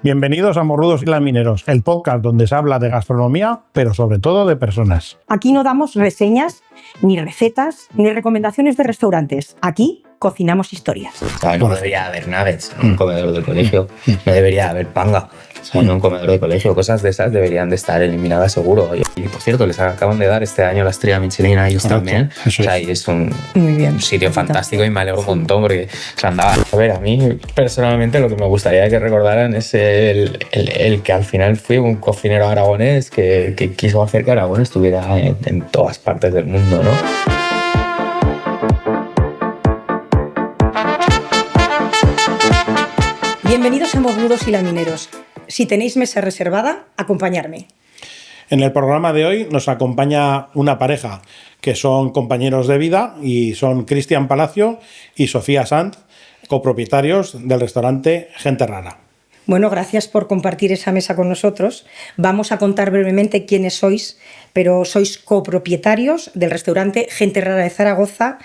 Bienvenidos a Morrudos y Lamineros, el podcast donde se habla de gastronomía, pero sobre todo de personas. Aquí no damos reseñas, ni recetas, ni recomendaciones de restaurantes. Aquí cocinamos historias. No debería haber nuggets en un comedor del colegio, no debería haber panga en un comedor del colegio, cosas de esas deberían de estar eliminadas seguro. Y por cierto, les acaban de dar este año la estrella Michelin a ellos también. O sea, y es un sitio fantástico y me alegro un montón porque se andaba. A ver, a mí personalmente lo que me gustaría que recordaran es el que al final fui un cocinero aragonés que quiso hacer que Aragón estuviera en todas partes del mundo, ¿no? Bienvenidos a Morrudos y Lamineros. Si tenéis mesa reservada, acompañadme. En el programa de hoy nos acompaña una pareja que son compañeros de vida y son Cristian Palacio y Sofía Sanz, copropietarios del restaurante Gente Rara. Bueno, gracias por compartir esa mesa con nosotros. Vamos a contar brevemente quiénes sois, pero sois copropietarios del restaurante Gente Rara de Zaragoza.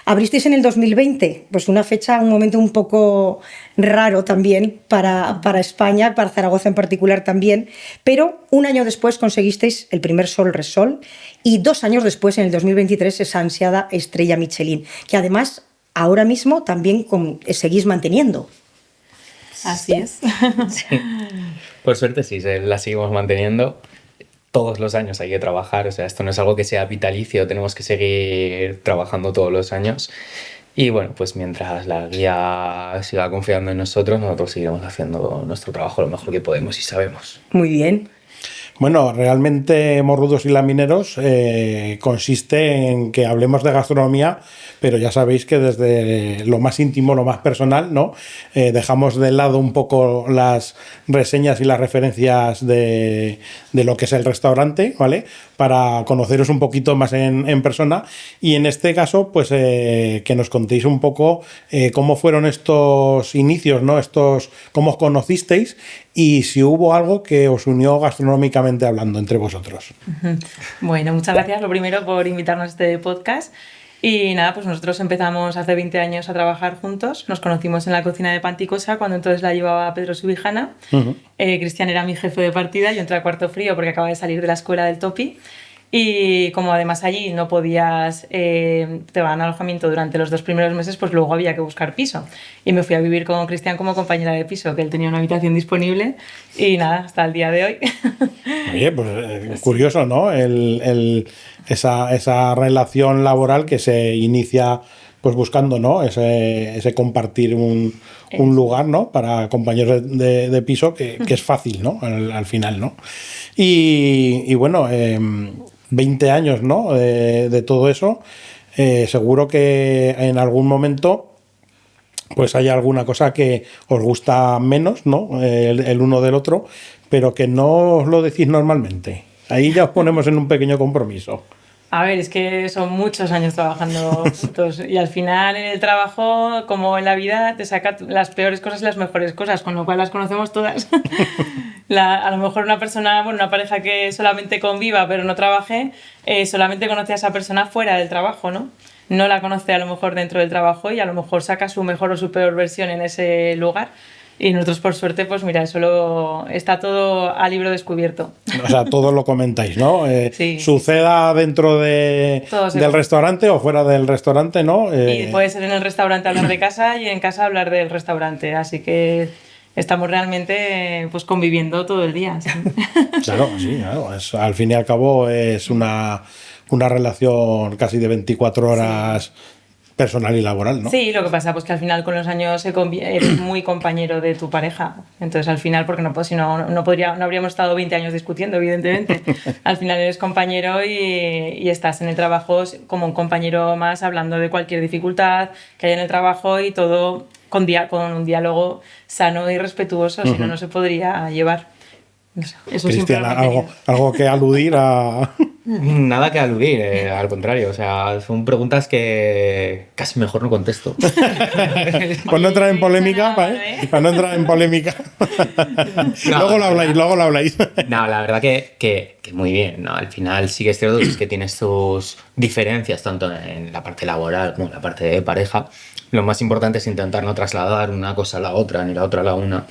Abristeis en el 2020, pues una fecha, un momento un poco raro también para España, para Zaragoza en particular también, pero un año después conseguisteis el primer Sol Resol y 2 años después, en el 2023, esa ansiada estrella Michelin, que además ahora mismo también seguís manteniendo. Así es. Sí. Por suerte sí, la seguimos manteniendo. Todos los años hay que trabajar, o sea, esto no es algo que sea vitalicio, tenemos que seguir trabajando todos los años. Y bueno, pues mientras la guía siga confiando en nosotros seguiremos haciendo nuestro trabajo lo mejor que podemos y sabemos. Muy bien. Bueno, realmente Morrudos y Lamineros consiste en que hablemos de gastronomía, pero ya sabéis que desde lo más íntimo, lo más personal, ¿no? Dejamos de lado un poco las reseñas y las referencias de lo que es el restaurante, ¿vale? Para conoceros un poquito más en persona y en este caso, pues que nos contéis un poco cómo fueron estos inicios, ¿no? Cómo os conocisteis y si hubo algo que os unió gastronómicamente hablando entre vosotros. Bueno, muchas gracias lo primero por invitarnos a este podcast. Y nada, pues nosotros empezamos hace 20 años a trabajar juntos. Nos conocimos en la cocina de Panticosa, cuando entonces la llevaba Pedro Subijana. Cristian era mi jefe de partida, yo entré a cuarto frío porque acababa de salir de la escuela del Topi. Y como además allí no podías, te daban alojamiento durante los 2 primeros meses, pues luego había que buscar piso. Y me fui a vivir con Cristian como compañera de piso, que él tenía una habitación disponible. Y nada, hasta el día de hoy. Oye, pues curioso, ¿no? Esa relación laboral que se inicia pues buscando, ¿no? Ese compartir un lugar, ¿no? Para compañeros de piso que es fácil, ¿no? Al final, ¿no? Y bueno, 20 años, ¿no? De todo eso. Seguro que en algún momento pues hay alguna cosa que os gusta menos, ¿no? El uno del otro, pero que no os lo decís normalmente. Ahí ya os ponemos en un pequeño compromiso. A ver, es que son muchos años trabajando juntos y al final en el trabajo, como en la vida, te saca las peores cosas y las mejores cosas, con lo cual las conocemos todas. A lo mejor una persona, bueno, una pareja que solamente conviva pero no trabaje, solamente conoce a esa persona fuera del trabajo, ¿no? No la conoce a lo mejor dentro del trabajo y a lo mejor saca su mejor o su peor versión en ese lugar. Y nosotros, por suerte, pues mira, está todo a libro descubierto. O sea, todo lo comentáis, ¿no? Sí. Suceda dentro del restaurante o fuera del restaurante, ¿no? Y puede ser en el restaurante hablar de casa y en casa hablar del restaurante. Así que estamos realmente pues conviviendo todo el día. ¿Sí? Claro, sí, claro. Al fin y al cabo es una relación casi de 24 horas... Sí. Personal y laboral, ¿no? Sí, lo que pasa pues que al final con los años eres muy compañero de tu pareja. Entonces al final, porque no, pues, si no habríamos estado 20 años discutiendo, evidentemente. Al final eres compañero y estás en el trabajo como un compañero más hablando de cualquier dificultad que hay en el trabajo y todo con un diálogo sano y respetuoso, si no se podría llevar. Eso Cristian, algo que aludir a... Nada que aludir, al contrario, o sea, son preguntas que casi mejor no contesto. Pues no entrar en polémica, ¿eh? Para no entrar en polémica. No, luego lo habláis. No, la verdad que muy bien, ¿no? Al final sí que es cierto que tienes tus diferencias tanto en la parte laboral como en la parte de pareja. Lo más importante es intentar no trasladar una cosa a la otra ni la otra a la una.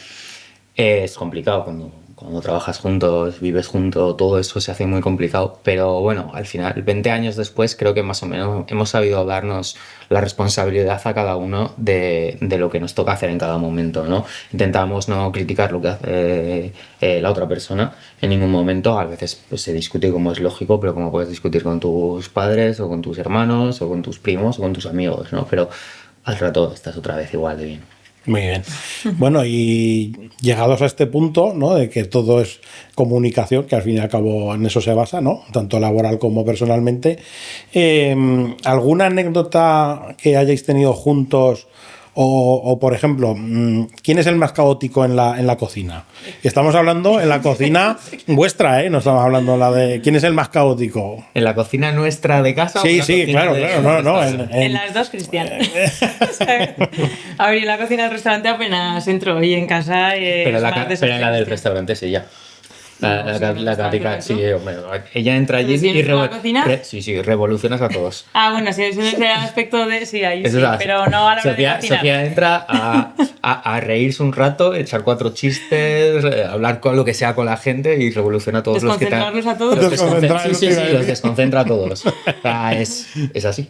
Es complicado cuando trabajas juntos, vives juntos, todo eso se hace muy complicado. Pero bueno, al final, 20 años después, creo que más o menos hemos sabido darnos la responsabilidad a cada uno de lo que nos toca hacer en cada momento, ¿no? Intentamos no criticar lo que hace la otra persona en ningún momento. A veces pues, se discute como es lógico, pero como puedes discutir con tus padres o con tus hermanos o con tus primos o con tus amigos, ¿no? Pero al rato estás otra vez igual de bien. Muy bien. Bueno, y llegados a este punto, ¿no? De que todo es comunicación, que al fin y al cabo en eso se basa, ¿no? Tanto laboral como personalmente. ¿Alguna anécdota que hayáis tenido juntos? O, por ejemplo, ¿quién es el más caótico en la cocina? Estamos hablando en la cocina vuestra, ¿eh? No estamos hablando la de quién es el más caótico. ¿En la cocina nuestra de casa? Sí, o la sí, cocina claro. No, En las dos, Cristian. A ver, en la cocina del restaurante apenas entro y en casa. Pero es más en la del desorganizado. restaurante sí, ya. La está Cática, claro, sí, ¿no? hombre. Ella entra allí ¿Pero si y eres en la cocina? sí, revolucionas a todos. Ah, bueno, si es en ese aspecto de. Sí, ahí Eso sí, es así. pero no a la hora de Sofía, cocinar. Sofía entra a reírse un rato, echar 4 chistes, hablar con lo que sea con la gente y revoluciona a todos los que Desconcentrarlos a todos. los Desconcentrar, sí, eso te iba a los decir. desconcentra a todos. O sea, es así.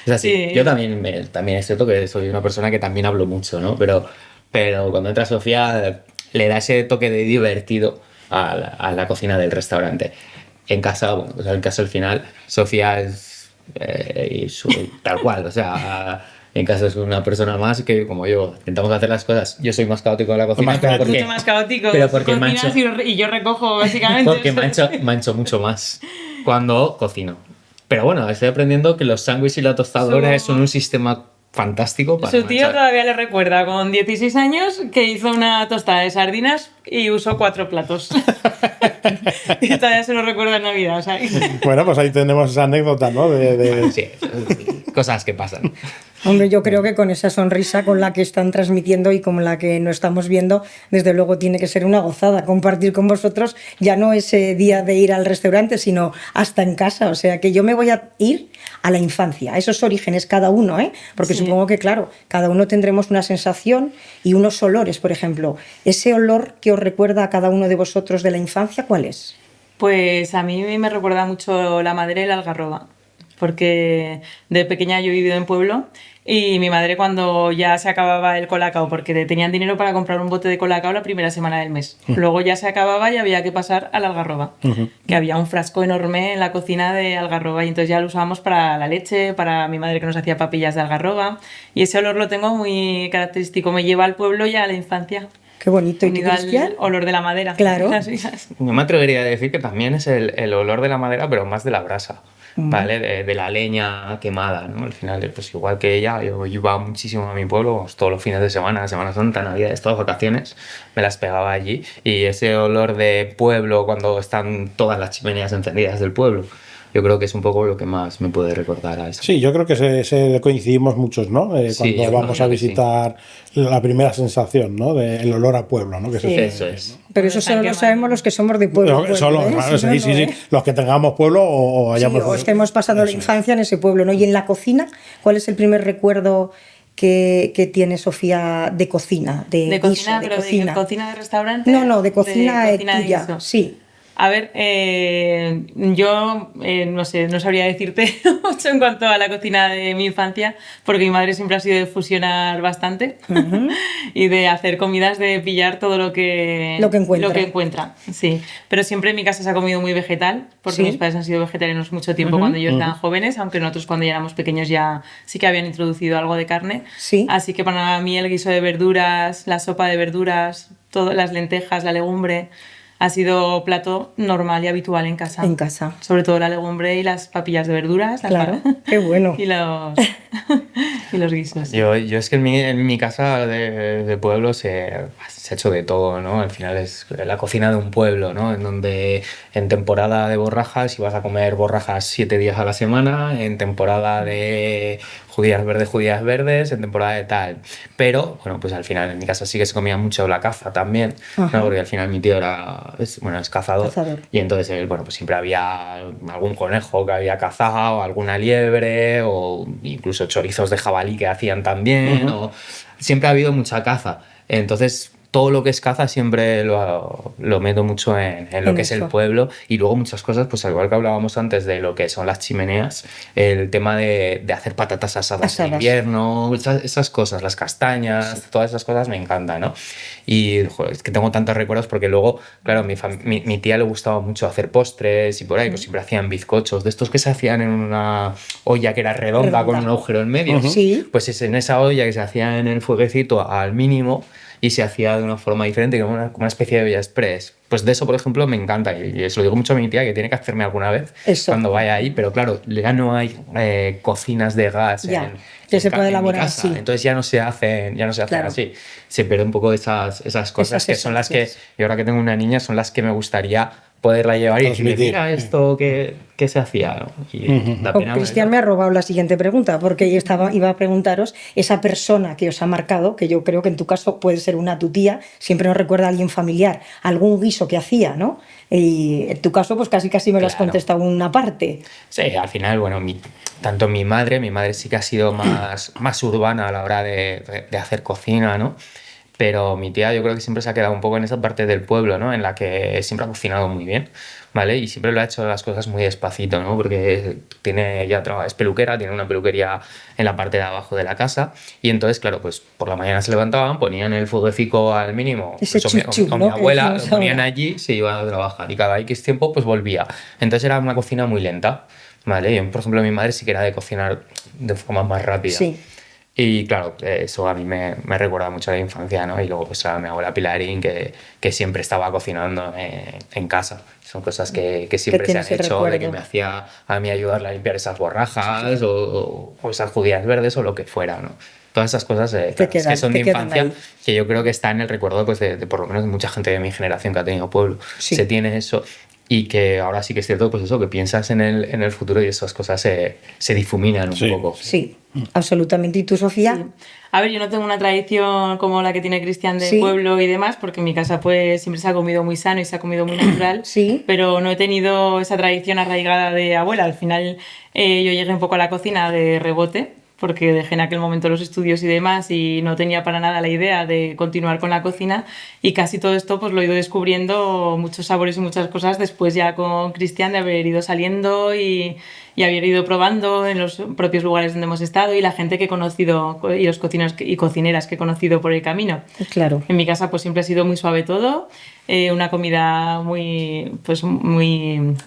Es así. Sí. Yo también es cierto que soy una persona que también hablo mucho, ¿no? Pero cuando entra Sofía le da ese toque de divertido a la cocina del restaurante. En casa, bueno, pues en casa al final, Sofía es tal cual, o sea, en casa es una persona más que como yo, intentamos hacer las cosas. Yo soy más caótico en la cocina, Más pero caótico. porque, Mucho más caótico. pero Tú porque cocinas y yo recojo, básicamente. porque mancho mucho más cuando cocino. Pero bueno, estoy aprendiendo que los sándwiches y la tostadora son un sistema fantástico para Su tío manchar. todavía le recuerda con 16 años que hizo una tostada de sardinas y usó 4 platos. Y todavía se lo recuerda en Navidad. O sea, Bueno, pues ahí tenemos esa anécdota, ¿no? Sí, cosas que pasan. Hombre, yo creo que con esa sonrisa con la que están transmitiendo y con la que nos estamos viendo, desde luego tiene que ser una gozada compartir con vosotros ya no ese día de ir al restaurante, sino hasta en casa. O sea, que yo me voy a ir a la infancia, a esos orígenes cada uno, ¿eh? Porque Sí. supongo que, claro, cada uno tendremos una sensación y unos olores, por ejemplo. Ese olor que os recuerda a cada uno de vosotros de la infancia, ¿cuál es? pues a mí me recuerda mucho la madera y la algarroba. Porque de pequeña yo he vivido en pueblo y mi madre cuando ya se acababa el colacao, porque tenían dinero para comprar un bote de colacao la primera semana del mes. Luego ya se acababa y había que pasar a la algarroba, que había un frasco enorme en la cocina de algarroba y entonces ya lo usábamos para la leche, para mi madre que nos hacía papillas de algarroba y ese olor lo tengo muy característico, me lleva al pueblo y a la infancia. Qué bonito. ¿Y tú, Unido al Cristian? olor de la madera. Claro. Las risas. Yo me atrevería a decir que también es el olor de la madera, pero más de la brasa, ¿vale? De la leña quemada, ¿no? Al final, pues igual que ella, yo iba muchísimo a mi pueblo, pues, todos los fines de semana, Semana Santa, Navidades, todas vacaciones, me las pegaba allí. Y ese olor de pueblo, cuando están todas las chimeneas encendidas del pueblo, yo creo que es un poco lo que más me puede recordar a eso. Sí, yo creo que se coincidimos muchos, ¿no? Sí, Cuando yo vamos creo a que sí. visitar la primera sensación, ¿no? Del olor a pueblo, ¿no? Que Sí. Eso es. Pero eso solo lo sabemos los que somos de pueblo. Solo, ¿eh? claro, Si no, sí, no, sí, ¿eh? los que tengamos pueblo o Sí, hayamos... o estemos pasando la Eso es. infancia en ese pueblo, ¿no? Y en la cocina, ¿cuál es el primer recuerdo que tiene Sofía de cocina? De guiso, cocina, pero de cocina de restaurante. No, de cocina, de tuya, guiso. sí. A ver, yo no sé, no sabría decirte mucho en cuanto a la cocina de mi infancia, porque mi madre siempre ha sido de fusionar bastante y de hacer comidas, de pillar todo lo que encuentra, sí. Pero siempre en mi casa se ha comido muy vegetal, porque Sí. mis padres han sido vegetarianos mucho tiempo cuando ellos eran jóvenes, aunque nosotros cuando ya éramos pequeños ya sí que habían introducido algo de carne. Sí. Así que para mí el guiso de verduras, la sopa de verduras, todas las lentejas, la legumbre, ha sido plato normal y habitual en casa. En casa. Sobre todo la legumbre y las papillas de verduras. Claro, qué bueno. y los guisos. Yo es que en mi casa de pueblo se ha hecho de todo, ¿no? Al final es la cocina de un pueblo, ¿no? En donde en temporada de borrajas ibas a comer borrajas 7 días a la semana, en temporada de judías verdes, en temporada de tal. Pero, bueno, pues al final en mi casa sí que se comía mucho la caza también, Ajá. ¿no? Porque al final mi tío es cazador. Cazador. Y entonces él, bueno, pues siempre había algún conejo que había cazado, alguna liebre, o incluso chorizos de jabalí que hacían también, o siempre ha habido mucha caza. Entonces, todo lo que es caza siempre lo meto mucho en lo que es el pueblo, y luego muchas cosas, pues al igual que hablábamos antes de lo que son las chimeneas, el tema de hacer patatas asadas en invierno, esas cosas, las castañas, todas esas cosas me encantan, ¿no? Y joder, es que tengo tantos recuerdos porque luego, claro, mi tía le gustaba mucho hacer postres y por ahí pues siempre hacían bizcochos, de estos que se hacían en una olla que era redonda con un agujero en medio, pues es en esa olla que se hacía en el fueguecito al mínimo y se hacía de una forma diferente, como una especie de olla express. Pues de eso, por ejemplo, me encanta, y eso lo digo mucho a mi tía, que tiene que hacerme alguna vez cuando vaya ahí, pero claro, ya no hay cocinas de gas que se puede elaborar así. Entonces ya no se hacen así. Se pierde un poco esas cosas que son las que, y ahora que tengo una niña, son las que me gustaría poderla llevar y decirle, mira esto que se hacía, ¿no? Y da pena. Cristian me ha robado la siguiente pregunta, porque iba a preguntaros, esa persona que os ha marcado, que yo creo que en tu caso puede ser tu tía, siempre nos recuerda a alguien familiar, algún guiso que hacía, ¿no? Y en tu caso, pues casi me lo has contestado una parte. Sí, al final, bueno, tanto mi madre sí que ha sido más urbana a la hora de hacer cocina, ¿no? Pero mi tía yo creo que siempre se ha quedado un poco en esa parte del pueblo, ¿no? En la que siempre ha cocinado muy bien, ¿vale? Y siempre lo ha hecho las cosas muy despacito, ¿no? Porque es peluquera, tiene una peluquería en la parte de abajo de la casa, y entonces, claro, pues por la mañana se levantaban, ponían el fueguecico al mínimo, ese chuchu, con mi abuela, lo ponían allí, se iban a trabajar y cada X tiempo pues volvía. Entonces era una cocina muy lenta, ¿vale? Yo, por ejemplo, mi madre sí que era de cocinar de forma más rápida. Sí. Y claro, eso a mí me recuerda mucho a la infancia, ¿no? Y luego pues a mi abuela Pilarín, que siempre estaba cocinando en casa. Son cosas que siempre se han hecho, de que me hacía a mí ayudarle a limpiar esas borrajas o esas judías verdes o lo que fuera, ¿no? Todas esas cosas que son de infancia, que yo creo que está en el recuerdo pues, de por lo menos de mucha gente de mi generación que ha tenido pueblo. Sí. Se tiene eso. Y que ahora sí que es cierto, pues eso, que piensas en el futuro y esas cosas se difuminan un poco. Sí, absolutamente. ¿Y tú, Sofía? Sí. A ver, yo no tengo una tradición como la que tiene Cristian de pueblo y demás, porque en mi casa pues siempre se ha comido muy sano y se ha comido muy natural, pero no he tenido esa tradición arraigada de abuela. Al final yo llegué un poco a la cocina de rebote, porque dejé en aquel momento los estudios y demás y no tenía para nada la idea de continuar con la cocina, y casi todo esto pues lo he ido descubriendo, muchos sabores y muchas cosas después ya con Cristian, de haber ido saliendo y haber ido probando en los propios lugares donde hemos estado y la gente que he conocido y los cocineros y cocineras que he conocido por el camino. Claro. En mi casa pues siempre ha sido muy suave todo, una comida muy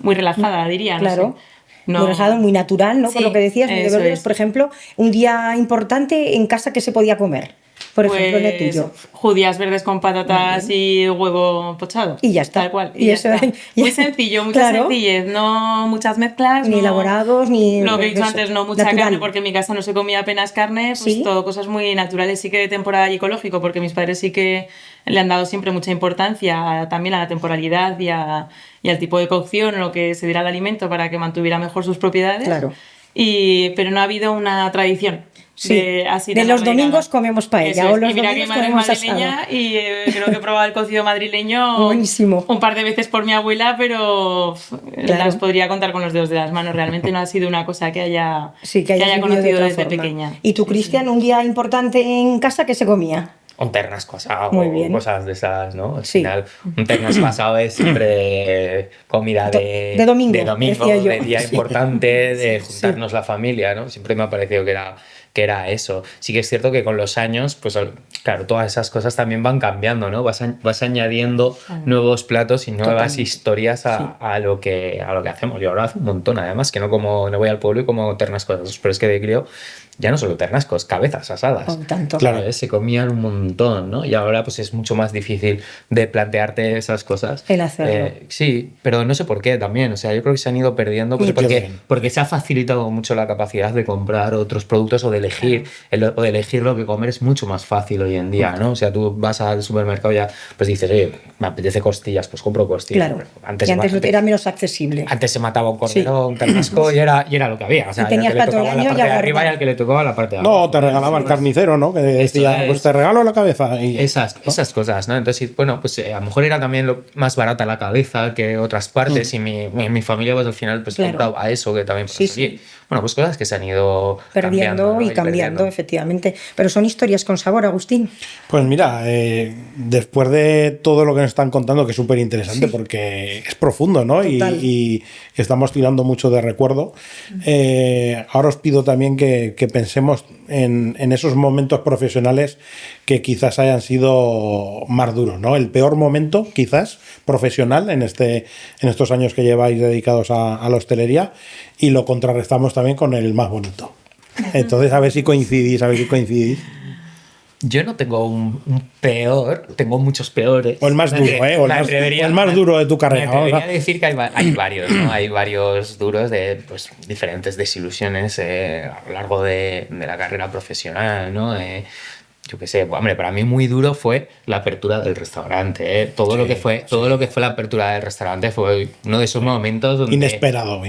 relajada, diría. Claro. No sé. No. Muy relajado, muy natural, ¿no? Sí, por lo que decías, muy de verduras. Por ejemplo, un día importante en casa que se podía comer. Por ejemplo, en el tuyo. Judías verdes con patatas y huevo pochado. Y ya está. Tal cual. Y eso, muy sencillo, mucha sencillez. No muchas mezclas. Ni elaborados, ni... Lo que he dicho antes, no mucha carne, porque en mi casa no se comía apenas carne. Pues todo cosas muy naturales. Sí que de temporada y ecológico, porque mis padres sí que le han dado siempre mucha importancia también a la temporalidad y al tipo de cocción, lo que se diera al alimento para que mantuviera mejor sus propiedades. Claro. Pero no ha habido una tradición. Sí, de los domingos comemos paella. O los y mira que mi madre es madrileña y creo que he probado el cocido madrileño buenísimo. Un par de veces por mi abuela, pero las podría contar con los dedos de las manos. Realmente no ha sido una cosa que haya conocido desde pequeña. ¿Y tú, Cristian, un día importante en casa qué se comía? Un ternasco asado o cosas de esas, ¿no? Al final, un ternasco asado es siempre comida de domingo, de día importante, de juntarnos la familia, ¿no? Siempre me ha parecido que era eso. Sí que es cierto que con los años, pues claro, todas esas cosas también van cambiando, ¿no? Vas añadiendo nuevos platos y nuevas historias a lo que hacemos. Yo ahora hace un montón, además, que no voy al pueblo y como ternascos, pero es que de crío ya no solo ternascos, cabezas asadas. Tanto. Claro, se comían un montón, ¿no? Y ahora pues es mucho más difícil de plantearte esas cosas. El hacerlo. Sí, pero no sé por qué también. O sea, yo creo que se han ido perdiendo porque se ha facilitado mucho la capacidad de comprar otros productos o de elegir. O de elegir lo que comer es mucho más fácil hoy en día, ¿no? O sea, tú vas al supermercado y ya pues dices, oye, me apetece costillas, pues compro costillas. Claro, antes era menos accesible. Antes se mataba un cordero, un ternasco y era lo que había. O sea, tenías el que le tocaba la parte de arriba y al que le tocaba la parte de abajo. No, te regalaba el carnicero, ¿no? Que decía, pues te regalo la cabeza. Y esas cosas, ¿no? Entonces, bueno, pues a lo mejor era también más barata la cabeza que otras partes y mi familia pues al final pues compraba eso que también sí. Bueno, pues cosas que se han ido perdiendo cambiando, ¿no? ir cambiando, efectivamente. Pero son historias con sabor, Agustín. Pues mira, después de todo lo que nos están contando, que es súper interesante porque es profundo, ¿no? Y estamos tirando mucho de recuerdo. Ahora os pido también que pensemos en esos momentos profesionales que quizás hayan sido más duros, ¿no? El peor momento, quizás, profesional en estos años que lleváis dedicados a la hostelería, y lo contrarrestamos también con el más bonito. Entonces, a ver si coincidís. Yo no tengo un peor, tengo muchos peores. O el más duro, o el más duro de tu carrera. Me atrevería a decir que hay varios, ¿no? Hay varios duros de pues, diferentes desilusiones a lo largo de la carrera profesional, ¿no? Yo qué sé, pues, hombre, para mí muy duro fue la apertura del restaurante, ¿eh? Todo lo que fue la apertura del restaurante fue uno de esos momentos donde... Inesperado.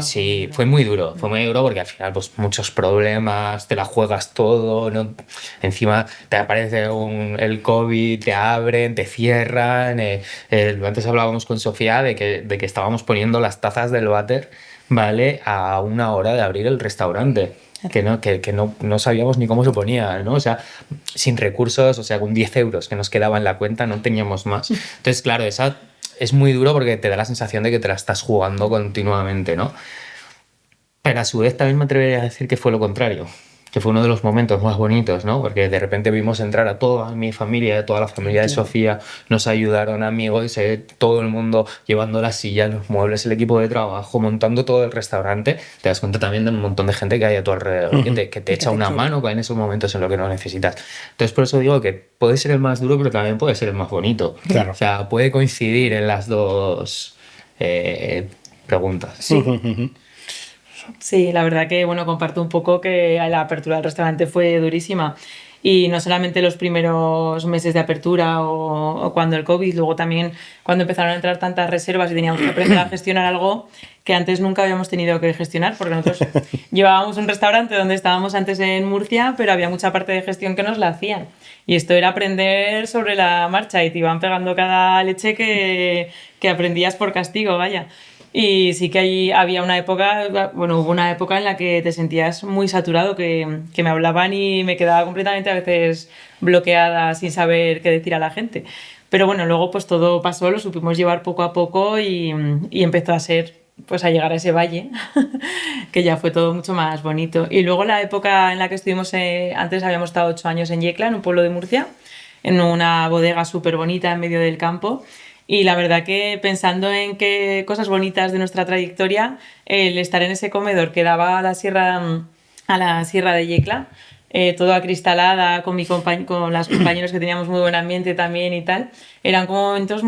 Sí, fue muy duro porque al final pues muchos problemas, te la juegas todo, ¿no? Encima te aparece el COVID, te abren, te cierran. Antes hablábamos con Sofía de que estábamos poniendo las tazas del váter, ¿vale? A 1 hora de abrir el restaurante. Que no sabíamos ni cómo se ponía, ¿no? O sea, sin recursos, o sea, con 10 euros que nos quedaba en la cuenta no teníamos más. Entonces, claro, esa es muy duro porque te da la sensación de que te la estás jugando continuamente, ¿no? Pero a su vez también me atrevería a decir que fue lo contrario, que fue uno de los momentos más bonitos, ¿no? Porque de repente vimos entrar a toda mi familia, a toda la familia de Sofía, nos ayudaron amigos, todo el mundo llevando las sillas, los muebles, el equipo de trabajo, montando todo el restaurante. Te das cuenta también de un montón de gente que hay a tu alrededor, que te echa una mano en esos momentos en los que no necesitas. Entonces, por eso digo que puede ser el más duro, pero también puede ser el más bonito. Claro. O sea, puede coincidir en las dos preguntas. Sí. Sí, la verdad que, bueno, comparto un poco que la apertura del restaurante fue durísima. Y no solamente los primeros meses de apertura o cuando el COVID, luego también cuando empezaron a entrar tantas reservas y teníamos que aprender a gestionar algo que antes nunca habíamos tenido que gestionar, porque nosotros llevábamos un restaurante donde estábamos antes en Murcia, pero había mucha parte de gestión que nos la hacían. Y esto era aprender sobre la marcha y te iban pegando cada leche que aprendías por castigo, vaya. Y sí que ahí había una época, bueno, hubo una época en la que te sentías muy saturado, que me hablaban y me quedaba completamente a veces bloqueada sin saber qué decir a la gente. Pero bueno, luego pues todo pasó, lo supimos llevar poco a poco y empezó a ser, pues a llegar a ese valle, que ya fue todo mucho más bonito. Y luego la época en la que estuvimos, antes habíamos estado 8 años en Yecla, en un pueblo de Murcia, en una bodega súper bonita en medio del campo. Y la verdad que pensando en qué cosas bonitas de nuestra trayectoria, el estar en ese comedor que daba a la sierra de Yecla, todo acristalada, con las compañeros que teníamos muy buen ambiente también y tal, eran como momentos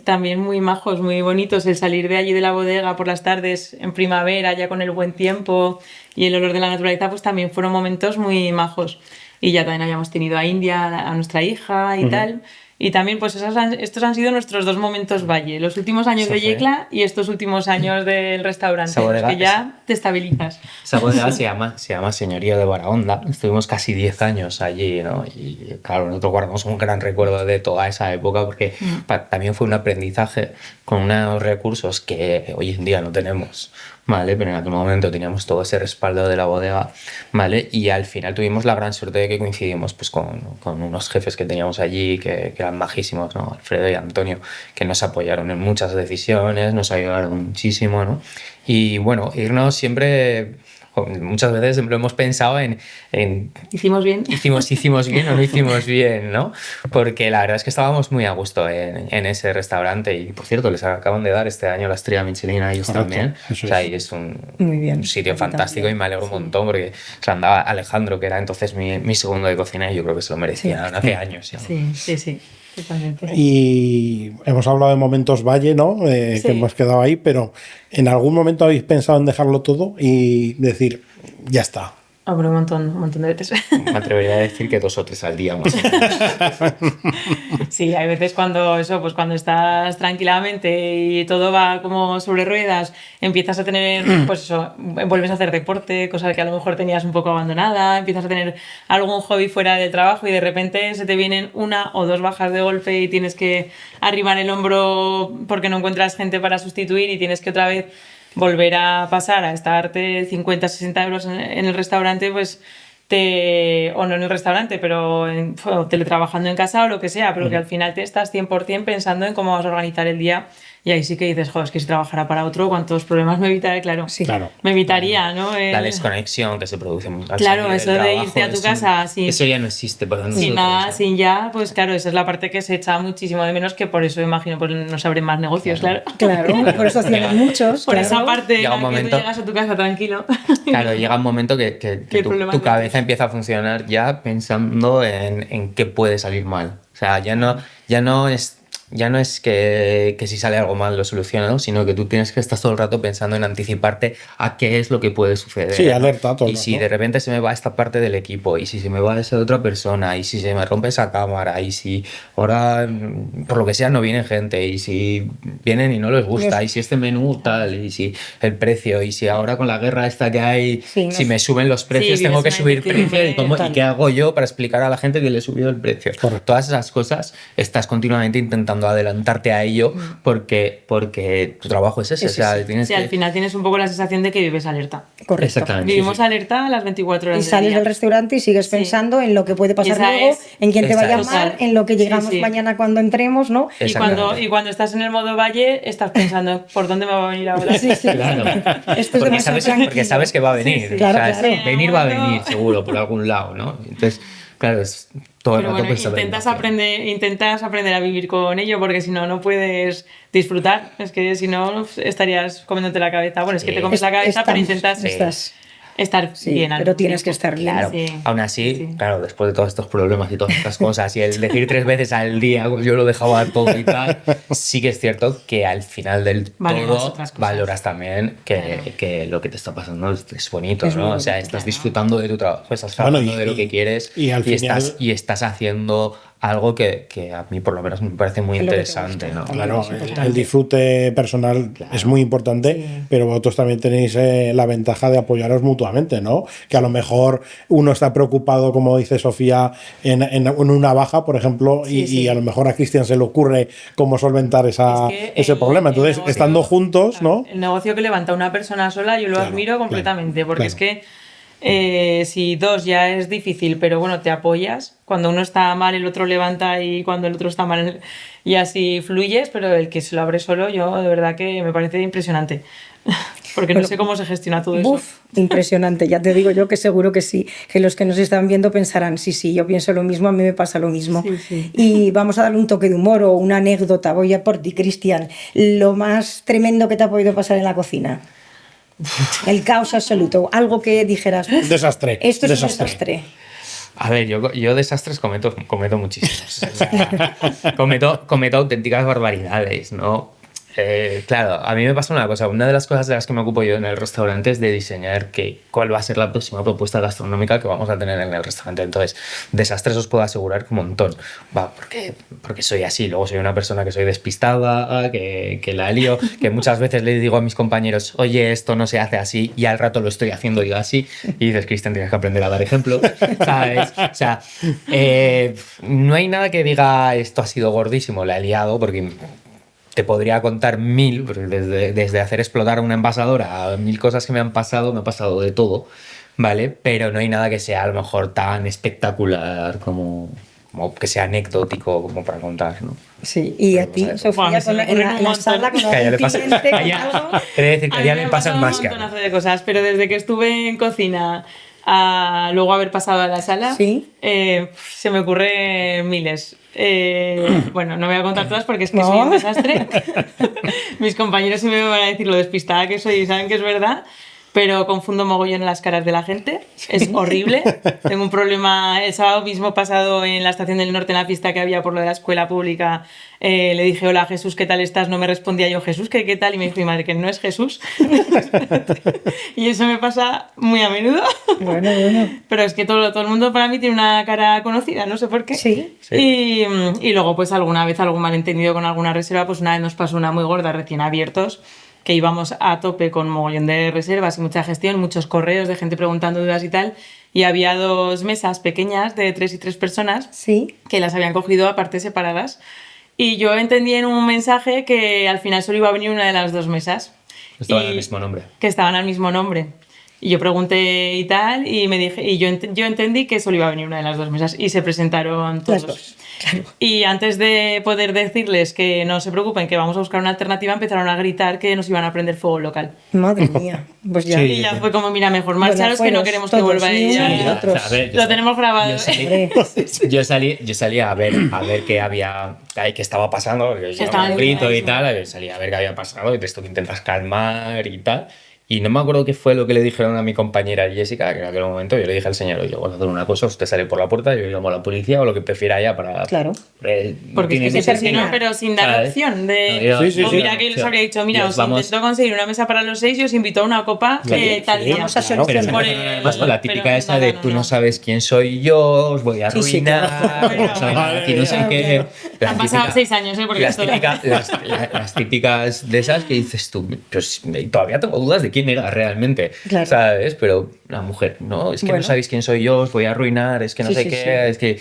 también muy majos, muy bonitos. El salir de allí de la bodega por las tardes en primavera, ya con el buen tiempo y el olor de la naturaleza, pues también fueron momentos muy majos. Y ya también habíamos tenido a India, a nuestra hija y tal. Y también, pues estos han sido nuestros 2 momentos valle. Los últimos años de Yecla y estos últimos años del restaurante, en los que ya te estabilizas. Esa bodega se llama Señorío de Barahonda. Estuvimos casi 10 años allí, ¿no? Y claro, nosotros guardamos un gran recuerdo de toda esa época porque también fue un aprendizaje con unos recursos que hoy en día no tenemos, ¿vale? Pero en aquel momento teníamos todo ese respaldo de la bodega, ¿vale? Y al final tuvimos la gran suerte de que coincidimos pues, con unos jefes que teníamos allí que eran majísimos, ¿no? Alfredo y Antonio, que nos apoyaron en muchas decisiones, nos ayudaron muchísimo, ¿no? Y bueno, irnos siempre... Muchas veces siempre hemos pensado en ¿Hicimos bien? ¿Hicimos bien o no hicimos bien, ¿no? Porque la verdad es que estábamos muy a gusto en ese restaurante y, por cierto, les acaban de dar este año la estrella Michelin a ellos también. O sea, y es un sitio fantástico también. Y me alegro un montón porque se andaba Alejandro, que era entonces mi segundo de cocina, y yo creo que se lo merecía hace años ya. Sí. Totalmente. Y hemos hablado de momentos valle, ¿no? Que hemos quedado ahí, pero ¿en algún momento habéis pensado en dejarlo todo y decir, ya está? Hombre, un montón de veces. Me atrevería a decir que 2 o 3 al día más. Sí, hay veces cuando estás tranquilamente y todo va como sobre ruedas, empiezas a tener, pues eso, vuelves a hacer deporte, cosa que a lo mejor tenías un poco abandonada, empiezas a tener algún hobby fuera del trabajo y de repente se te vienen 1 o 2 bajas de golpe y tienes que arrimar el hombro porque no encuentras gente para sustituir y tienes que otra vez volver a pasar a estarte 50, 60 euros en el restaurante, pues o no en el restaurante, pero o teletrabajando en casa o lo que sea, pero que al final te estás 100% pensando en cómo vas a organizar el día. Y ahí sí que dices, joder, es que si trabajara para otro, ¿cuántos problemas me evitaría? Claro, Sí. Claro. me evitaría, ¿no? La desconexión que se produce al Claro, salir eso del de trabajo, irte a tu casa eso ya no existe para nosotros. sin nada, ¿no? sin ya, pues claro, esa es la parte que se echa muchísimo de menos, que por eso imagino pues no se abren más negocios, claro. Claro, por eso cierran muchos. Por claro. esa parte en Llega la un que momento- tú llegas a tu casa tranquilo. Claro, llega un momento que ¿Qué problema tu tienes? cabeza empieza a funcionar ya pensando en qué puede salir mal. O sea, ya no es que si sale algo mal lo soluciono, sino que tú tienes que estar todo el rato pensando en anticiparte a qué es lo que puede suceder. Sí, ¿no? alerta todo el Y si rato. de repente se me va esta parte del equipo, y si se me va esa otra persona, y si se me rompe esa cámara, y si ahora por lo que sea no viene gente, y si vienen y no les gusta, y si este menú tal, y si el precio, y si ahora con la guerra esta que hay, Sí, no si sé. me suben los precios, Sí, tengo que vives una subir precio, incertidumbre y qué hago yo para explicar a la gente que le he subido el precio. Correcto. Todas esas cosas estás continuamente intentando adelantarte a ello porque tu trabajo es ese. Es o sea, ese. tienes Sí, que... al final tienes un poco la sensación de que vives alerta. Correcto. Exactamente. Vivimos sí, sí. alerta a las 24 horas Y del sales día. del restaurante y sigues Sí. pensando en lo que puede pasar Esa luego, es- en quién te va a esa llamar, es. en lo que Sí, llegamos sí. mañana cuando entremos, ¿no? Y Exactamente. cuando estás en el modo valle, estás pensando, ¿por dónde me va a venir ahora? Sí, sí. Claro. Esto es porque, demasiado porque sabes que va a venir. sí. Claro, O sea, claro. venir va a Bueno. venir seguro por algún lado, ¿no? Entonces, claro, es todo el Pero rato bueno, pensando en intentas aprender a vivir con ello, porque si no, no puedes disfrutar. Es que si no, estarías comiéndote la cabeza. Bueno, es que Sí. te comes la cabeza, pero intentas Estás. estar Sí, bien al pero tienes que tiempo. estar bien. Claro, Sí, aún así, sí. claro, después de todos estos problemas y todas estas cosas, y el decir 3 veces al día, yo lo dejaba todo y tal, sí que es cierto que al final del Valoras todo otras cosas. valoras también Claro. que lo que te está pasando es bonito, Es ¿no? muy O sea, bonito, estás claro. disfrutando de tu trabajo, estás Bueno, hablando de lo que quieres y al final- estás haciendo algo que a mí por lo menos me parece muy Es lo que te interesante, gusta. ¿no? Claro, es el importante. disfrute personal es muy importante, pero vosotros también tenéis la ventaja de apoyaros mutuamente, ¿no? Que a lo mejor uno está preocupado, como dice Sofía, en una baja, por ejemplo, Sí, sí. y a lo mejor a Cristian se le ocurre cómo solventar Es que ese problema. Entonces, negocio- estando juntos, claro, ¿no? El negocio que levanta una persona sola, yo lo Claro, admiro completamente, claro, porque claro. es que si dos ya es difícil, pero bueno, te apoyas. Cuando uno está mal, el otro levanta, y cuando el otro está mal, y así fluyes, pero el que se lo abre solo, yo de verdad que me parece impresionante. Porque no Bueno, sé cómo se gestiona todo eso. Buf, impresionante, ya te digo yo que seguro que sí, que los que nos están viendo pensarán, sí, sí, yo pienso lo mismo, a mí me pasa lo mismo. Sí, sí. Y vamos a darle un toque de humor o una anécdota, voy a por ti, Cristian, lo más tremendo que te ha podido pasar en la cocina. El caos absoluto, algo que dijeras, "Uf, Desastre, esto es desastre". un desastre. A ver, yo desastres cometo muchísimos. O sea, cometo auténticas barbaridades, ¿no? Claro, a mí me pasa una cosa. Una de las cosas de las que me ocupo yo en el restaurante es de diseñar cuál va a ser la próxima propuesta gastronómica que vamos a tener en el restaurante. Entonces, desastres os puedo asegurar que un montón. Porque soy así. Luego soy una persona que soy despistada, que la lío, que muchas veces le digo a mis compañeros, oye, esto no se hace así, y al rato lo estoy haciendo yo así. Y dices, Cristian, tienes que aprender a dar ejemplo, ¿sabes? O sea, no hay nada que diga esto ha sido gordísimo, la he liado, porque te podría contar 1000, porque desde hacer explotar una envasadora a 1000 cosas que me ha pasado de todo, ¿vale? Pero no hay nada que sea a lo mejor tan espectacular como que sea anecdótico como para contar, ¿no? Sí, y a Pero, ti, pues, Sofía, Buah, me se me ocurren un en la montón. sala con Que a ella algún le pasa- cliente, con a ella- algo. He de decir que A a mí ella me le ha pasan pasado más un que a mí. montonazo de cosas, pero desde que estuve en cocina a luego haber pasado a la sala, Sí. se me ocurren miles. Bueno, no voy a contar todas porque es que No. soy un desastre. Mis compañeros siempre me van a decir lo despistada que soy y saben que es verdad, pero confundo mogollón las caras de la gente. Es horrible. Tengo un problema. El sábado mismo pasado en la Estación del Norte, en la fiesta que había por lo de la escuela pública, le dije, hola Jesús, ¿qué tal estás? No me respondía yo, Jesús, ¿qué tal? Y me dijo mi madre que no es Jesús. Y eso me pasa muy a menudo. Bueno, bueno. Pero es que todo el mundo para mí tiene una cara conocida, no sé por qué. Sí. Y luego, pues alguna vez algún malentendido con alguna reserva, pues una vez nos pasó una muy gorda recién abiertos, que íbamos a tope con mogollón de reservas y mucha gestión, muchos correos de gente preguntando dudas y tal, y había 2 mesas pequeñas de 3 y 3 personas Sí. que las habían cogido aparte separadas. Y yo entendí en un mensaje que al final solo iba a venir una de las 2 mesas. Estaban al mismo nombre. Que estaban al mismo nombre. Y yo pregunté y tal, y me dije, y yo entendí que solo iba a venir una de las dos mesas, y se presentaron todos. Las dos, claro. Y antes de poder decirles que no se preocupen, que vamos a buscar una alternativa, empezaron a gritar que nos iban a prender fuego local. Madre mía. Pues ya. Sí. Y ya fue como, mira, mejor marcharos, que no fueros queremos que todos, vuelva ni ella. uno ni otro. O sea, a ver, Lo tenemos grabado. Yo salí a ver qué había, qué estaba pasando, porque yo Estaban un grito y gritadísimos. tal, salí a ver qué había pasado, y de esto que intentas calmar y tal. Y no me acuerdo qué fue lo que le dijeron a mi compañera Jessica, que en aquel momento yo le dije al señor, oye, vamos a hacer una cosa, usted sale por la puerta, yo llamo a la policía o lo que prefiera ya para... Claro. Porque tiene es que que se ser terminó, así. pero sin dar ¿sabes? opción de... No, yo- Sí, sí, o sí. mira que les habría dicho, mira, Dios, os vamos- intento conseguir una mesa para los 6 y os invito a una copa tal sí, día. vamos a claro. Pero solucionar. se Por me el- además con la típica pero esa nada, de no, tú no no. sabes quién soy yo, os voy a Sí, sí, arruinar, claro. ¿sabes? Madre Aquí no sé mía. qué. La Han pasado típica- 6 años, porque las esto... las típicas de esas que dices tú, pues todavía tengo dudas de quién era realmente, Claro. ¿sabes? Pero la mujer, no, es que Bueno. no sabéis quién soy yo, os voy a arruinar, es que no Sí, sé sí, qué, sí. es que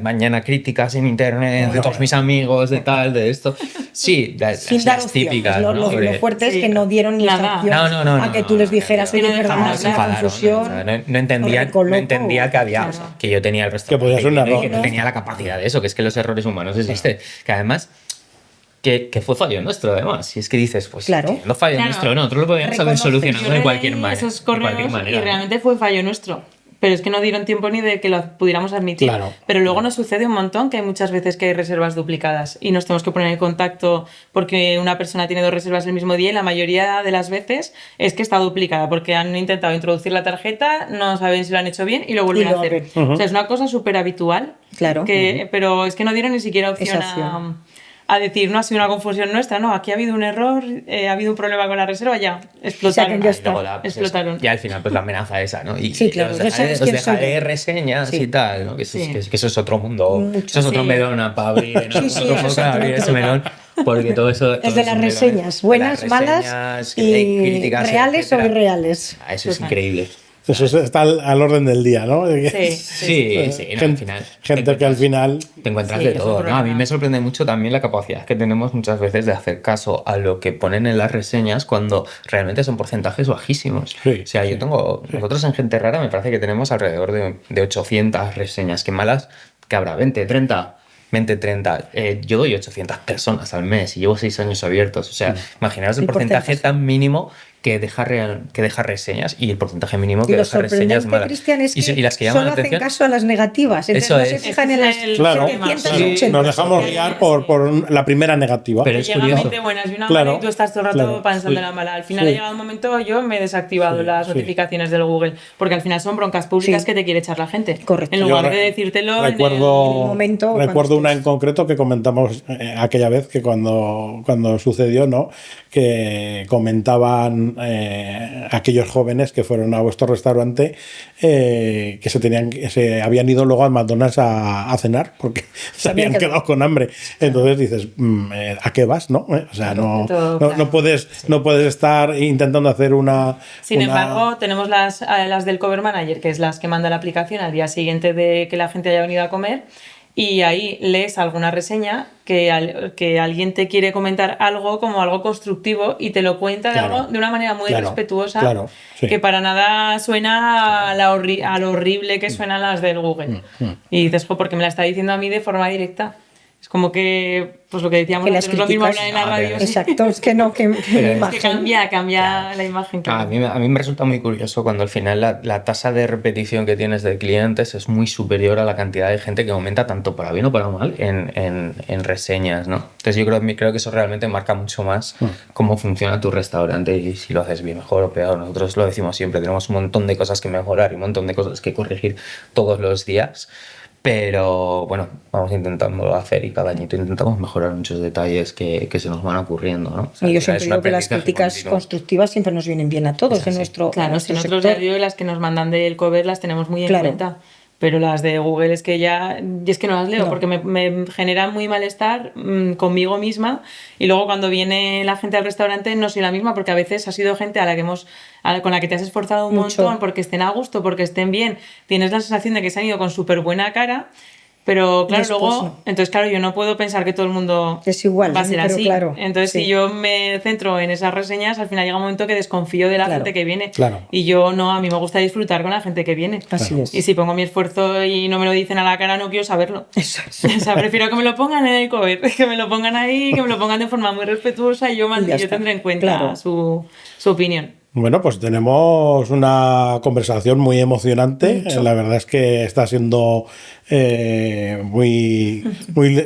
mañana críticas en internet de todos mis amigos, de tal, de esto. Sí, Sin las dar opciones. típicas, Lo, ¿no? lo Porque- fuerte es Sí. que no dieron ni Nada. esa opción no, a que tú les dijeras, Que oye, no dejaron perdona, hablar. es una enfadaron, confusión. o sea, no entendían, Recolocó. no entendía que había, Claro. o sea, que yo tenía el restaurante Que podía ser un lleno y error, que no ¿no? tenía la capacidad de eso, que es que los errores humanos existen. Que además, que fue fallo nuestro, además. Si es que dices, pues, Claro. que no fallo Claro. nuestro, no, nosotros lo podíamos haber Reconoces. solucionado de cualquier manera. Esos de correos cualquier manera, y ¿no? realmente fue fallo nuestro. Pero es que no dieron tiempo ni de que lo pudiéramos admitir. Claro. Pero luego nos sucede un montón que hay muchas veces que hay reservas duplicadas y nos tenemos que poner en contacto porque una persona tiene 2 reservas el mismo día y la mayoría de las veces es que está duplicada porque han intentado introducir la tarjeta, no saben si lo han hecho bien y lo vuelven Y lo a hacer. abren. O sea, es una cosa súper habitual. Claro. Pero es que no dieron ni siquiera opción Esa opción. a decir, no ha sido una confusión nuestra, no, aquí ha habido un error, ha habido un problema con la reserva, ya, explotaron. O sea, que ya Y está. luego pues Explotaron. eso. Y al final, pues la amenaza esa, ¿no? Y Sí, claro, os ya sabes dejaré, os quién soy dejaré yo. reseñas Sí. y tal, ¿no? Que eso, Sí. que eso es otro mundo. Mucho. Eso es otro Sí. melón para abrir. En Sí, otro sí, otro eso es boca, otro abrir ese tema. melón. Porque todo eso. Es de las reseñas, buenas, malas y críticas, reales o etcétera. irreales. Ah, eso es Total. increíble. Eso está al orden del día, ¿no? Sí, Sí, no, al Gente, final. gente que al final. Te encuentras Sí, de es un todo, ¿no? A mí problema. me sorprende mucho también la capacidad que tenemos muchas veces de hacer caso a lo que ponen en las reseñas cuando realmente son porcentajes bajísimos. Sí, o sea, yo tengo, nosotros en Gente Rara me parece que tenemos alrededor de 800 reseñas, que malas, que habrá 20, 30. 20, 30. Yo doy 800 personas al mes y llevo 6 años abiertos. O sea, imaginaos el El porcentaje porcentaje. tan mínimo que deja reseñas y el porcentaje mínimo que Y lo deja reseñas sorprendente, malas. Cristian, es que Y las que llaman solo la atención. hacen caso a las negativas. Entonces Eso no es. se fijan en las Ese es el Claro, problema. 780. nos dejamos guiar por la primera negativa. Pero Que es llegan curioso. 20 buenas y una Claro, mala y tú estás todo el rato claro. pensando en Sí. la mala. Al final Sí. ha llegado un momento, yo me he desactivado Sí, las sí. notificaciones del Google, porque al final son broncas públicas Sí. que te quiere echar la gente. Correcto. En Yo lugar de decírtelo en recuerdo, el momento cuando recuerdo una estés. en concreto que comentamos aquella vez que cuando sucedió, ¿no? Que comentaban aquellos jóvenes que fueron a vuestro restaurante que se habían ido luego al McDonald's a cenar porque se habían quedado con hambre. Entonces dices, ¿a qué vas? ¿No? O sea, no, Todo, no, claro. no puedes estar intentando hacer una. Sin una- embargo, tenemos las del Cover Manager, que es las que manda la aplicación al día siguiente de que la gente haya venido a comer. Y ahí lees alguna reseña que alguien te quiere comentar algo como algo constructivo y te lo cuenta de Claro, algo de una manera muy claro, respetuosa, claro, sí. que para nada suena a lo horrible que suenan las del Google. Y dices, jo, porque me la está diciendo a mí de forma directa. Es como que, pues lo que decíamos Que las antes, no es lo mismo críticas- hablar en la radio. sí. Exacto, es que no, que Pero la es que imagen. Que cambia la imagen. A mí me resulta muy curioso cuando al final la tasa de repetición que tienes de clientes es muy superior a la cantidad de gente que aumenta tanto para bien o para mal en reseñas, ¿no? Entonces yo creo que eso realmente marca mucho más cómo funciona tu restaurante y si lo haces bien, mejor o peor. Nosotros lo decimos siempre, tenemos un montón de cosas que mejorar y un montón de cosas que corregir todos los días. Pero bueno, vamos intentando hacer y cada añito intentamos mejorar muchos detalles que se nos van ocurriendo, ¿no? O sea, Y yo al final siempre es un digo que las aprendizaje críticas continuo. constructivas siempre nos vienen bien a todos en nuestro, Claro, en nuestro si nosotros sector. ya digo, las que nos mandan del cover las tenemos muy en Claro. cuenta. Pero las de Google es que ya, y es que no las leo No. porque me genera muy malestar conmigo misma y luego cuando viene la gente al restaurante no soy la misma porque a veces ha sido gente con la que te has esforzado un Mucho. montón porque estén a gusto, porque estén bien, tienes la sensación de que se han ido con súper buena cara, Pero claro, Después luego, no. entonces claro, yo no puedo pensar que todo el mundo Es igual, va a ser pero así. claro, Entonces, sí. si yo me centro en esas reseñas, al final llega un momento que desconfío de la Claro. gente que viene. Claro. Y yo no, a mí me gusta disfrutar con la gente que viene. Así es. Y si pongo mi esfuerzo y no me lo dicen a la cara, no quiero saberlo. Eso es. O sea, prefiero que me lo pongan en el cover, que me lo pongan ahí, que me lo pongan de forma muy respetuosa y yo, Y ya yo está. tendré en cuenta Claro. su opinión. Bueno, pues tenemos una conversación muy emocionante. La verdad es que está siendo muy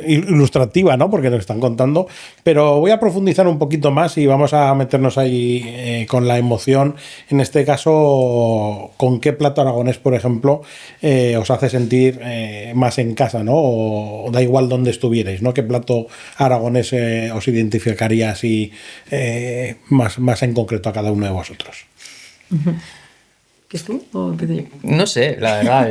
ilustrativa, ¿no? Porque nos están contando. Pero voy a profundizar un poquito más y vamos a meternos ahí con la emoción. En este caso, ¿con qué plato aragonés, por ejemplo, os hace sentir más en casa, ¿no? O da igual dónde estuvierais, ¿no? ¿Qué plato aragonés os identificaría así más en concreto a cada uno de vosotros? ¿Qué es tú o empiezo yo? No sé, la verdad,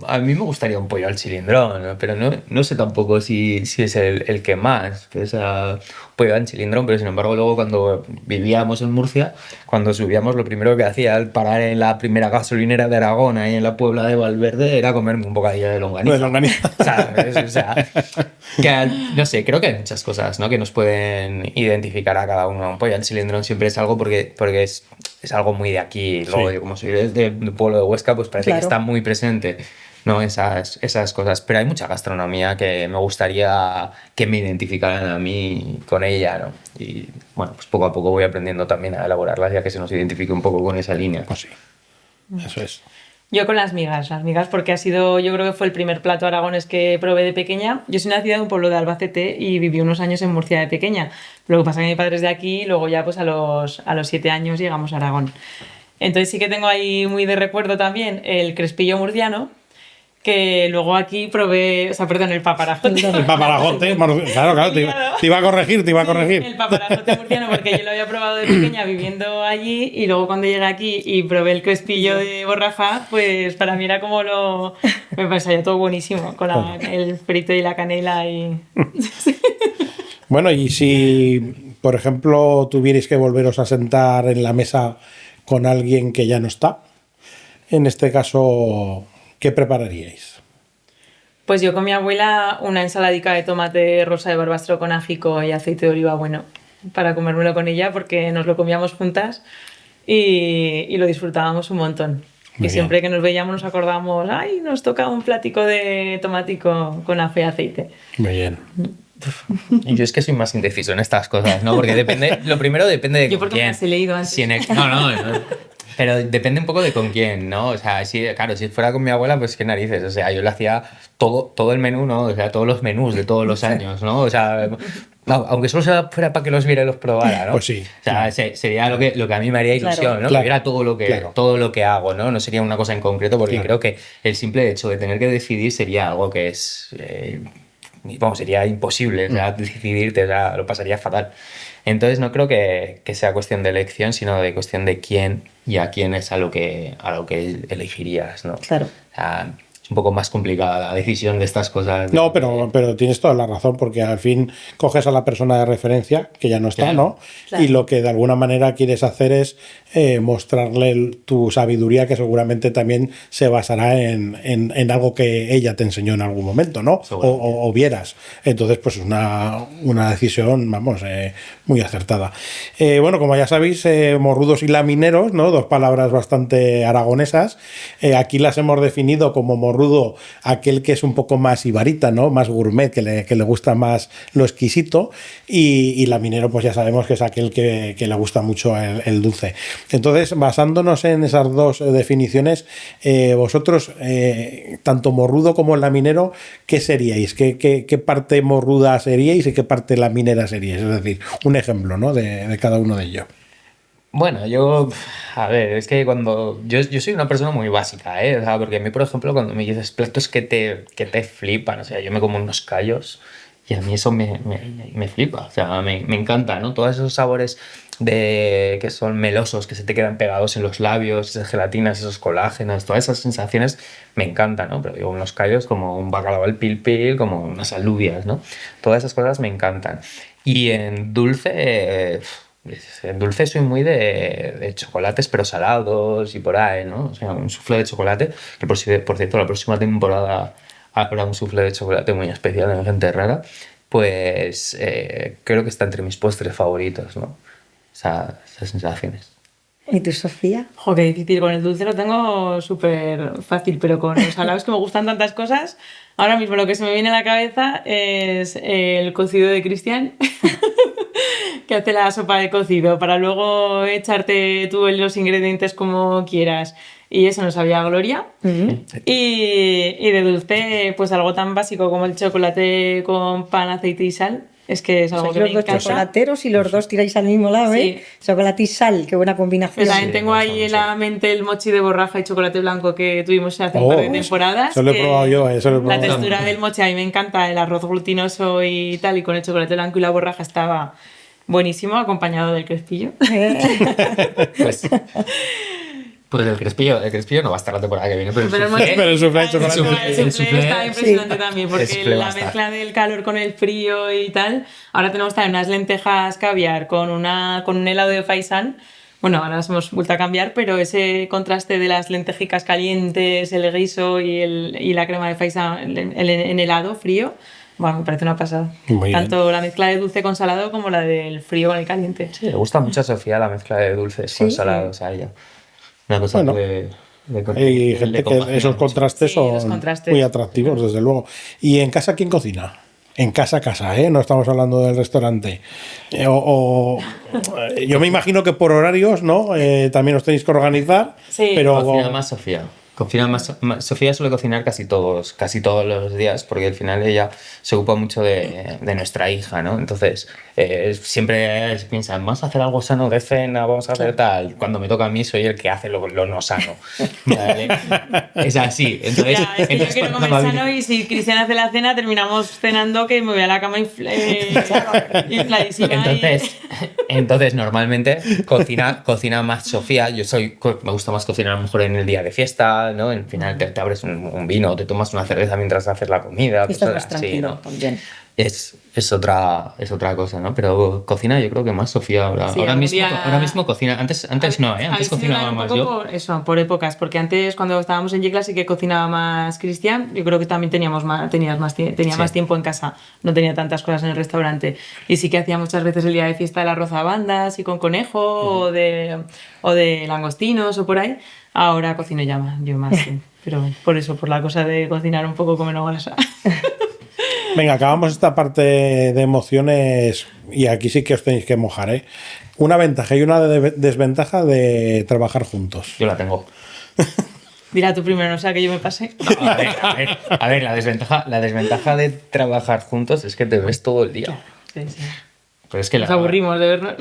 a mí me gustaría un pollo al cilindrón, ¿no? Pero no sé tampoco si es el que más, o sea, pollo al cilindrón, pero sin embargo luego cuando vivíamos en Murcia, cuando subíamos lo primero que hacía al parar en la primera gasolinera de Aragón, ahí en la Puebla de Valverde, era comerme un bocadillo de longaniza. De longaniza. ¿Sabes? O sea, que, no sé, creo que hay muchas cosas, ¿no? Que nos pueden identificar a cada uno. Un pollo al cilindrón siempre es algo porque es algo muy de aquí. Luego, Sí. yo como soy del pueblo de Huesca, pues parece Claro. que está muy presente, ¿no? Esas cosas. Pero hay mucha gastronomía que me gustaría que me identificaran a mí con ella, ¿no? Y bueno, pues poco a poco voy aprendiendo también a elaborarlas, ya que se nos identifique un poco con esa línea. Pues sí, eso es. Yo con las migas porque yo creo que fue el primer plato aragonés que probé de pequeña. Yo soy nacida en un pueblo de Albacete y viví unos años en Murcia de pequeña. Lo que pasa es que mi padre es de aquí y luego ya pues a los 7 años llegamos a Aragón. Entonces sí que tengo ahí muy de recuerdo también el crespillo murciano, que luego aquí probé, o sea, perdón, el paparajote. El paparajote, claro, te iba a corregir. El paparajote murciano, porque yo lo había probado de pequeña viviendo allí y luego cuando llegué aquí y probé el crespillo de borraja, pues para mí era como me parecía todo buenísimo, con el frito y la canela y... Bueno, y si, por ejemplo, tuvierais que volveros a sentar en la mesa con alguien que ya no está, en este caso, ¿qué prepararíais? Pues yo con mi abuela una ensaladica de tomate rosa de barbastro con ajico y aceite de oliva bueno para comérmelo con ella porque nos lo comíamos juntas y lo disfrutábamos un montón. Muy Y siempre que nos veíamos nos acordábamos, ay, nos toca un platico de tomatico con ajo y aceite. Muy bien. Y yo es que soy más indeciso en estas cosas, ¿no? Porque lo primero depende de Yo con porque quién. me las he leído antes. No. Pero depende un poco de con quién, ¿no? O sea, claro, si fuera con mi abuela, pues qué narices. O sea, yo le hacía todo el menú, ¿no? O sea, todos los menús de todos los años, ¿no? O sea, aunque solo fuera para que los viera y los probara, ¿no? Pues sí. O sea, sería lo que a mí me haría ilusión, Claro. ¿no? Claro. Que viera todo lo que hago, ¿no? No sería una cosa en concreto, porque Claro. creo que el simple hecho de tener que decidir sería algo que sería imposible, o sea, decidirte, o sea, lo pasaría fatal. Entonces no creo que sea cuestión de elección, sino de cuestión de quién y a quién es a lo que elegirías, ¿no? Claro. O sea, es un poco más complicada la decisión de estas cosas. No, pero tienes toda la razón, porque al fin coges a la persona de referencia, que ya no está, Claro. ¿no? Claro. Y lo que de alguna manera quieres hacer es mostrarle tu sabiduría, que seguramente también se basará en algo que ella te enseñó en algún momento, ¿no? O vieras. Entonces, pues es una decisión, vamos, muy acertada. Bueno, como ya sabéis, morrudos y lamineros, ¿no? Dos palabras bastante aragonesas. Aquí las hemos definido como morrudo aquel que es un poco más ibarita, ¿no? Más gourmet, que le gusta más lo exquisito, y laminero, pues ya sabemos que es aquel que le gusta mucho el dulce. Entonces, basándonos en esas dos definiciones, vosotros, tanto morrudo como laminero, ¿qué seríais? ¿Qué parte morruda seríais y qué parte laminera seríais? Es decir, un ejemplo, ¿no? de cada uno de ellos. Bueno, a ver, es que yo soy una persona muy básica, ¿eh? O sea, porque a mí, por ejemplo, cuando me dices platos que te flipan, o sea, yo me como unos callos y a mí eso me flipa, o sea, me encanta, ¿no? Todos esos sabores que son melosos, que se te quedan pegados en los labios, esas gelatinas, esos colágenos, todas esas sensaciones me encantan, ¿no? Pero digo, unos callos como un bacalao al pil pil, como unas alubias, ¿no? Todas esas cosas me encantan. Y en dulce soy muy de chocolates, pero salados y por ahí, ¿no? O sea, un soufflé de chocolate, que por cierto, la próxima temporada habrá un soufflé de chocolate muy especial en Gente Rara, pues creo que está entre mis postres favoritos, ¿no? Esas sensaciones. ¿Y tú, Sofía? Jo, qué difícil. Con el dulce lo tengo súper fácil, pero con los salados que me gustan tantas cosas, ahora mismo lo que se me viene a la cabeza es el cocido de Cristian, que hace la sopa de cocido para luego echarte tú los ingredientes como quieras. Y eso nos sabía a gloria. Y de dulce, pues algo tan básico como el chocolate con pan, aceite y sal. Es que es algo Sois que me los dos encanta. chocolateros y los dos tiráis al mismo lado, ¿eh? Sí. Chocolate y sal, qué buena combinación. Pero también Sí, tengo ahí en la mente el mochi de borraja y chocolate blanco que tuvimos hace un par de temporadas. Eso lo he que probado yo, eso lo he La probado. textura del mochi a mí me encanta, el arroz glutinoso y tal, y con el chocolate blanco y la borraja estaba buenísimo, acompañado del crespillo. Pues el crespillo no va a estar la temporada que viene, pero el Pero soufflé- Pero el soufflé de el chocolate. soufflé El soufflé- está impresionante Sí. también, El porque soufflé va a la estar. mezcla del calor con el frío y tal. Ahora tenemos también unas lentejas caviar con un helado de faisán. Bueno, ahora las hemos vuelto a cambiar, pero ese contraste de las lentejicas calientes, el guiso y la crema de faisán en helado frío, bueno, me parece una pasada. Muy bien. Tanto la mezcla de dulce con salado como la del frío con el caliente. Sí, le gusta mucho a Sofía la mezcla de dulces con salados a ella. Una cosa Bueno, Hay gente que compagina esos mucho. contrastes Sí, los son contrastes. muy atractivos, desde luego. ¿Y en casa quién cocina? En casa, ¿eh? No estamos hablando del restaurante. Yo me imagino que por horarios, ¿no? También os tenéis que organizar. Sí. Pero Cocina más Sofía. Sofía suele cocinar casi todos los días, porque al final ella se ocupa mucho de nuestra hija, ¿no? Entonces, siempre piensa, vamos a hacer algo sano de cena, vamos a hacer tal. Cuando me toca a mí, soy el que hace lo no sano. ¿Vale? Es así. Entonces, Ya, es que yo quiero cuando comer va- sano y si Cristian hace la cena, terminamos cenando que me voy a la cama infladísima. Entonces, normalmente cocina más Sofía. Me gusta más cocinar a lo mejor en el día de fiesta, ¿no? Al final te abres un vino, te tomas una cerveza mientras haces la comida. Estás cosas más así, tranquilo ¿no? también. Es otra cosa, ¿no? Pero cocina yo creo que más Sofía ahora. Sí, ahora, algún mismo, día- ahora mismo cocina. Antes no, ¿eh? A Antes mí se me cocinaba va un más poco yo. por eso, por épocas, porque antes cuando estábamos en Yecla sí que cocinaba más Cristian, yo creo que también tenía más tiempo en casa, no tenía tantas cosas en el restaurante y sí que hacía muchas veces el día de fiesta el arroz a bandas y con conejo o de langostinos o por ahí. Ahora cocino yo más, sí. Pero por eso, por la cosa de cocinar un poco con menos grasa. venga, acabamos esta parte de emociones y aquí sí que os tenéis que mojar, ¿eh? Una ventaja y una desventaja de trabajar juntos. Yo la tengo. Dirá tú primero, no sea que yo me pase. No, a ver, la desventaja de trabajar juntos es que te ves todo el día. Sí, sí. Pero es que Nos aburrimos de vernos.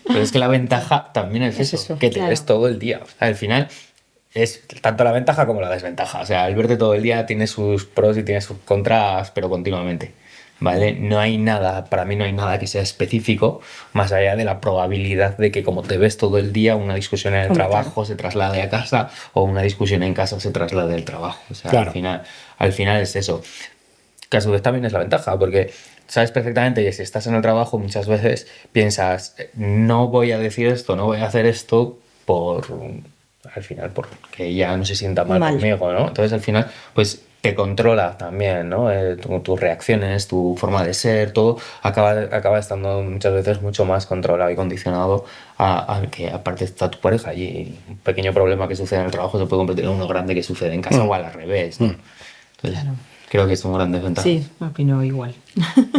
Pero es que la ventaja también es eso, eso, que te claro. ves todo el día. O sea, al final es tanto la ventaja como la desventaja. O sea, el verte todo el día tiene sus pros y tiene sus contras, pero continuamente. ¿Vale? No hay nada, para mí no hay nada que sea específico, más allá de la probabilidad de que como te ves todo el día, una discusión en el Hombre, trabajo se traslade a casa o una discusión en casa se traslade al trabajo. O sea, Claro. al final es eso. Que a su vez también es la ventaja, porque sabes perfectamente que si estás en el trabajo muchas veces piensas, no voy a decir esto, no voy a hacer esto al final, porque ella no se sienta mal conmigo, ¿no? Entonces al final, pues te controla también, ¿no? Tus reacciones, tu forma de ser, todo acaba estando muchas veces mucho más controlado y condicionado a que aparte está tu pareja y un pequeño problema que sucede en el trabajo se puede convertir en uno grande que sucede en casa o al revés, ¿no? Entonces, creo que es un gran desventaja. Sí, opino igual.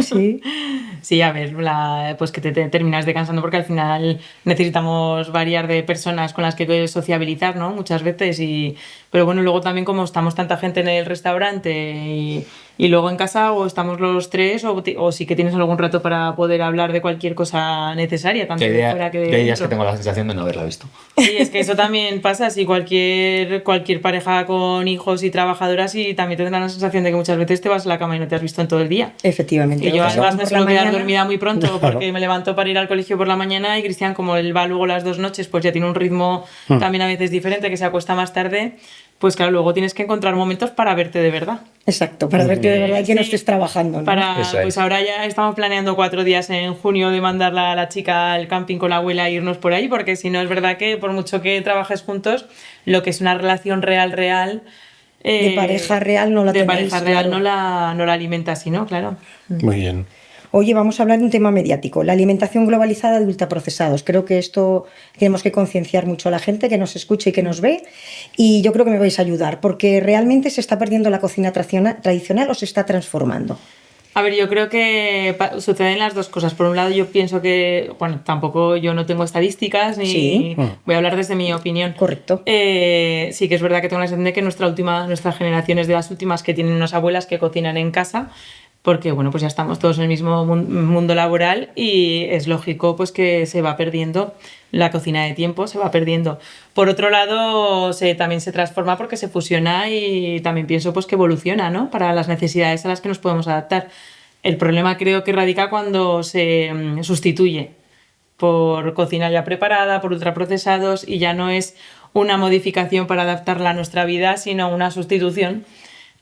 Sí. Sí, a ver, pues que te terminas decansando porque al final necesitamos variar de personas con las que sociabilizar, ¿no? Muchas veces. Pero bueno, luego también como estamos tanta gente en el restaurante y luego en casa o estamos los tres o sí que tienes algún rato para poder hablar de cualquier cosa necesaria, tanto de fuera que de Hay días que dentro. tengo la sensación de no haberla visto. Sí, es que eso también pasa, si cualquier pareja con hijos y trabajadoras y también te tendrá la sensación de que muchas veces te vas a la cama y no te has visto en todo el día. Efectivamente. Y yo Claro. además me Por suelo la quedar mañana. dormida muy pronto porque me levanto para ir al colegio por la mañana y Cristian, como él va luego las 2 noches, pues ya tiene un ritmo también a veces diferente, que se acuesta más tarde, pues claro, luego tienes que encontrar momentos para verte de verdad. Exacto, para ver que de verdad que no Sí. estés trabajando, ¿no? Eso es. Pues ahora ya estamos planeando 4 días en junio de mandarla a la chica al camping con la abuela e irnos por ahí, porque si no es verdad que por mucho que trabajes juntos, lo que es una relación real De pareja real no la de tenéis, pareja real claro. no la alimenta así, ¿no? Claro. Muy bien. Oye, vamos a hablar de un tema mediático, la alimentación globalizada de ultraprocesados. Creo que esto tenemos que concienciar mucho a la gente que nos escucha y que nos ve, y yo creo que me vais a ayudar, porque realmente se está perdiendo la cocina tradicional o se está transformando. A ver, yo creo que suceden las dos cosas. Por un lado, yo pienso que, bueno, tampoco yo no tengo estadísticas ni Sí. voy a hablar desde mi opinión. Correcto. Sí que es verdad que tengo la sensación de que nuestra generación es de las últimas que tienen unas abuelas que cocinan en casa, porque, bueno, pues ya estamos todos en el mismo mundo laboral y es lógico pues que se va perdiendo la cocina de tiempo, se va perdiendo. Por otro lado, también se transforma porque se fusiona y también pienso pues que evoluciona, ¿no? Para las necesidades a las que nos podemos adaptar. El problema creo que radica cuando se sustituye por cocina ya preparada, por ultraprocesados, y ya no es una modificación para adaptarla a nuestra vida, sino una sustitución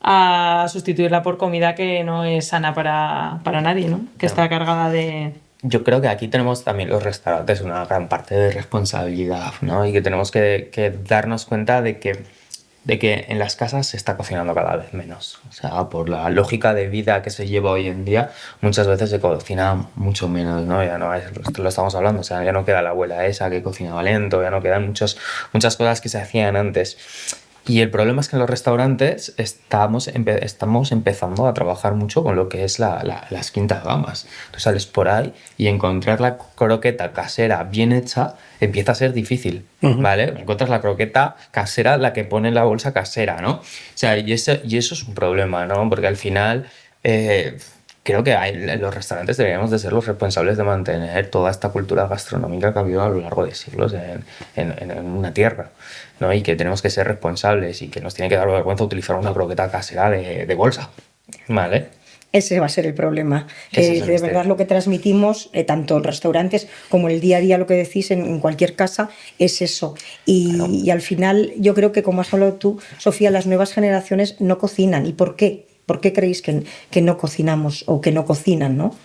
a sustituirla por comida que no es sana para nadie, ¿no? Que está cargada de... Yo creo que aquí tenemos también los restaurantes una gran parte de responsabilidad, ¿no? Y que tenemos que darnos cuenta de que en las casas se está cocinando cada vez menos. O sea, por la lógica de vida que se lleva hoy en día, muchas veces se cocina mucho menos, ¿no? Ya no es, esto lo estamos hablando, o sea, ya no queda la abuela esa que cocinaba lento, ya no quedan muchas cosas que se hacían antes. Y el problema es que en los restaurantes estamos empezando a trabajar mucho con lo que es las quintas gamas. Tú sales por ahí y encontrar la croqueta casera bien hecha empieza a ser difícil, ¿vale? Encuentras la croqueta casera, la que pone en la bolsa casera, ¿no? O sea, y eso es un problema, ¿no? Porque al final... creo que los restaurantes deberíamos de ser los responsables de mantener toda esta cultura gastronómica que ha habido a lo largo de siglos en una tierra, ¿no? Y que tenemos que ser responsables y que nos tiene que dar vergüenza utilizar una croqueta casera de bolsa, ¿vale? Ese va a ser el problema. Ese es el De verdad lo que transmitimos, tanto en restaurantes como en el día a día, lo que decís en cualquier casa, es eso. Y al final yo creo que, como has hablado tú, Sofía, las nuevas generaciones no cocinan. ¿Y por qué? ¿Por qué creéis que no cocinamos o que no cocinan, no?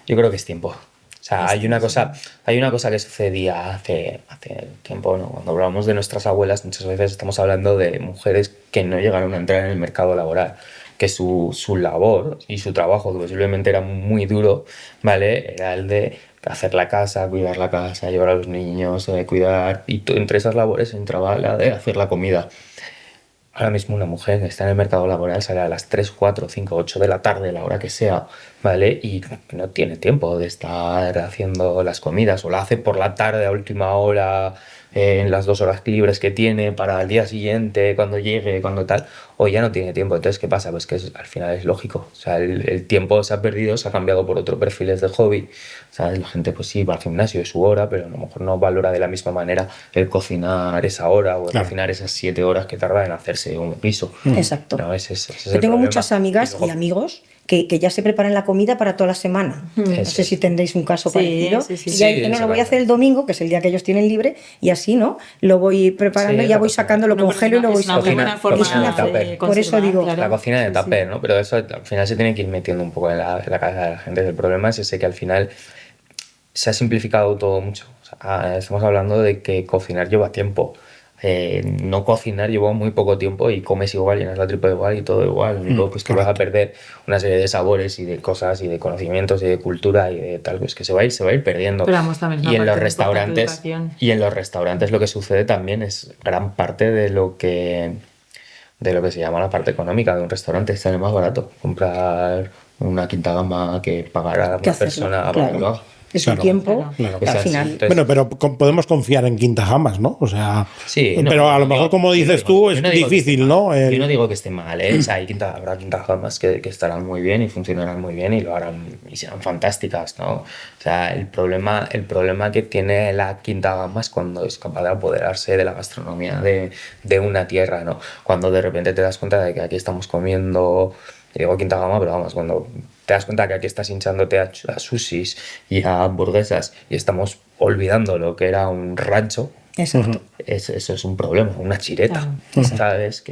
Yo creo que es tiempo. O sea, hay una cosa que sucedía hace tiempo, ¿no? Cuando hablamos de nuestras abuelas, muchas veces estamos hablando de mujeres que no llegaron a entrar en el mercado laboral, que su labor y su trabajo, que posiblemente era muy duro, ¿vale? Era el de hacer la casa, cuidar la casa, llevar a los niños, cuidar... Y entre esas labores entraba la de hacer la comida. Ahora mismo una mujer que está en el mercado laboral sale a las 3, 4, 5, 8 de la tarde, la hora que sea, ¿vale? Y no tiene tiempo de estar haciendo las comidas, o la hace por la tarde a última hora, en las 2 horas libres que tiene para el día siguiente, cuando llegue, cuando tal, o ya no tiene tiempo. Entonces, ¿qué pasa? Pues que al final es lógico. O sea, el tiempo se ha perdido, se ha cambiado por otros perfiles de hobby. O sea, la gente pues sí va al gimnasio, es su hora, pero a lo mejor no valora de la misma manera el cocinar esa hora o el cocinar esas 7 horas que tarda en hacerse un guiso. Exacto. No, ese es Yo el tengo problema. muchas amigas y amigos que ya se preparan la comida para toda la semana. No sé si tendréis un caso parecido. Sí. Y ya dicen, no, lo voy a hacer el domingo, que es el día que ellos tienen libre, y así, ¿no? Lo voy preparando y ya voy sacando, lo congelo y lo voy Es una muy buena sacando. forma Cocina de de tupper. Por eso conservar, digo, claro. La cocina de Sí, tupper, ¿no? Pero eso al final se tiene que ir metiendo un poco en la cabeza de la gente. El problema es ese, que al final se ha simplificado todo mucho. O sea, estamos hablando de que cocinar lleva tiempo. No cocinar lleva muy poco tiempo y comes igual, llenas la tripa igual y todo igual. Lo único pues que vas a perder una serie de sabores y de cosas y de conocimientos y de cultura y de tal, pues que se va a ir perdiendo. Pero vamos, también es una Y en parte los muy importante de restaurantes educación. y en los restaurantes lo que sucede también es gran parte de lo que se llama la parte económica de un restaurante. Sale más barato comprar una quinta gama que pagar a ¿qué una hacerlo? persona para Claro. que lo haga. Es un Claro, tiempo, claro. al final. Entonces, Bueno, pero podemos confiar en quintas gamas, ¿no? O sea, sí, pero a lo mejor, como dices tú, es difícil, ¿no? Yo no digo que esté mal, ¿eh? O sea, habrá quintas gamas que estarán muy bien y funcionarán muy bien y lo harán y serán fantásticas, ¿no? O sea, el problema que tiene la quinta gama es cuando es capaz de apoderarse de la gastronomía de una tierra, ¿no? Cuando de repente te das cuenta de que aquí estamos comiendo, digo quinta gama, pero vamos, cuando te das cuenta que aquí estás hinchándote a sushis y a hamburguesas y estamos olvidando lo que era un rancho. Exacto. Eso es un problema, una chireta, ¿sabes?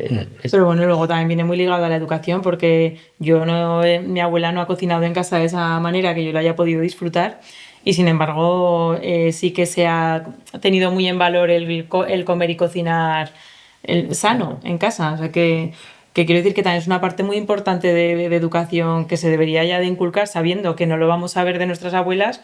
Pero bueno, luego también viene muy ligado a la educación, porque mi abuela no ha cocinado en casa de esa manera que yo lo haya podido disfrutar, y sin embargo sí que se ha tenido muy en valor el comer y cocinar sano en casa. O sea, que quiero decir que también es una parte muy importante de educación que se debería ya de inculcar, sabiendo que no lo vamos a ver de nuestras abuelas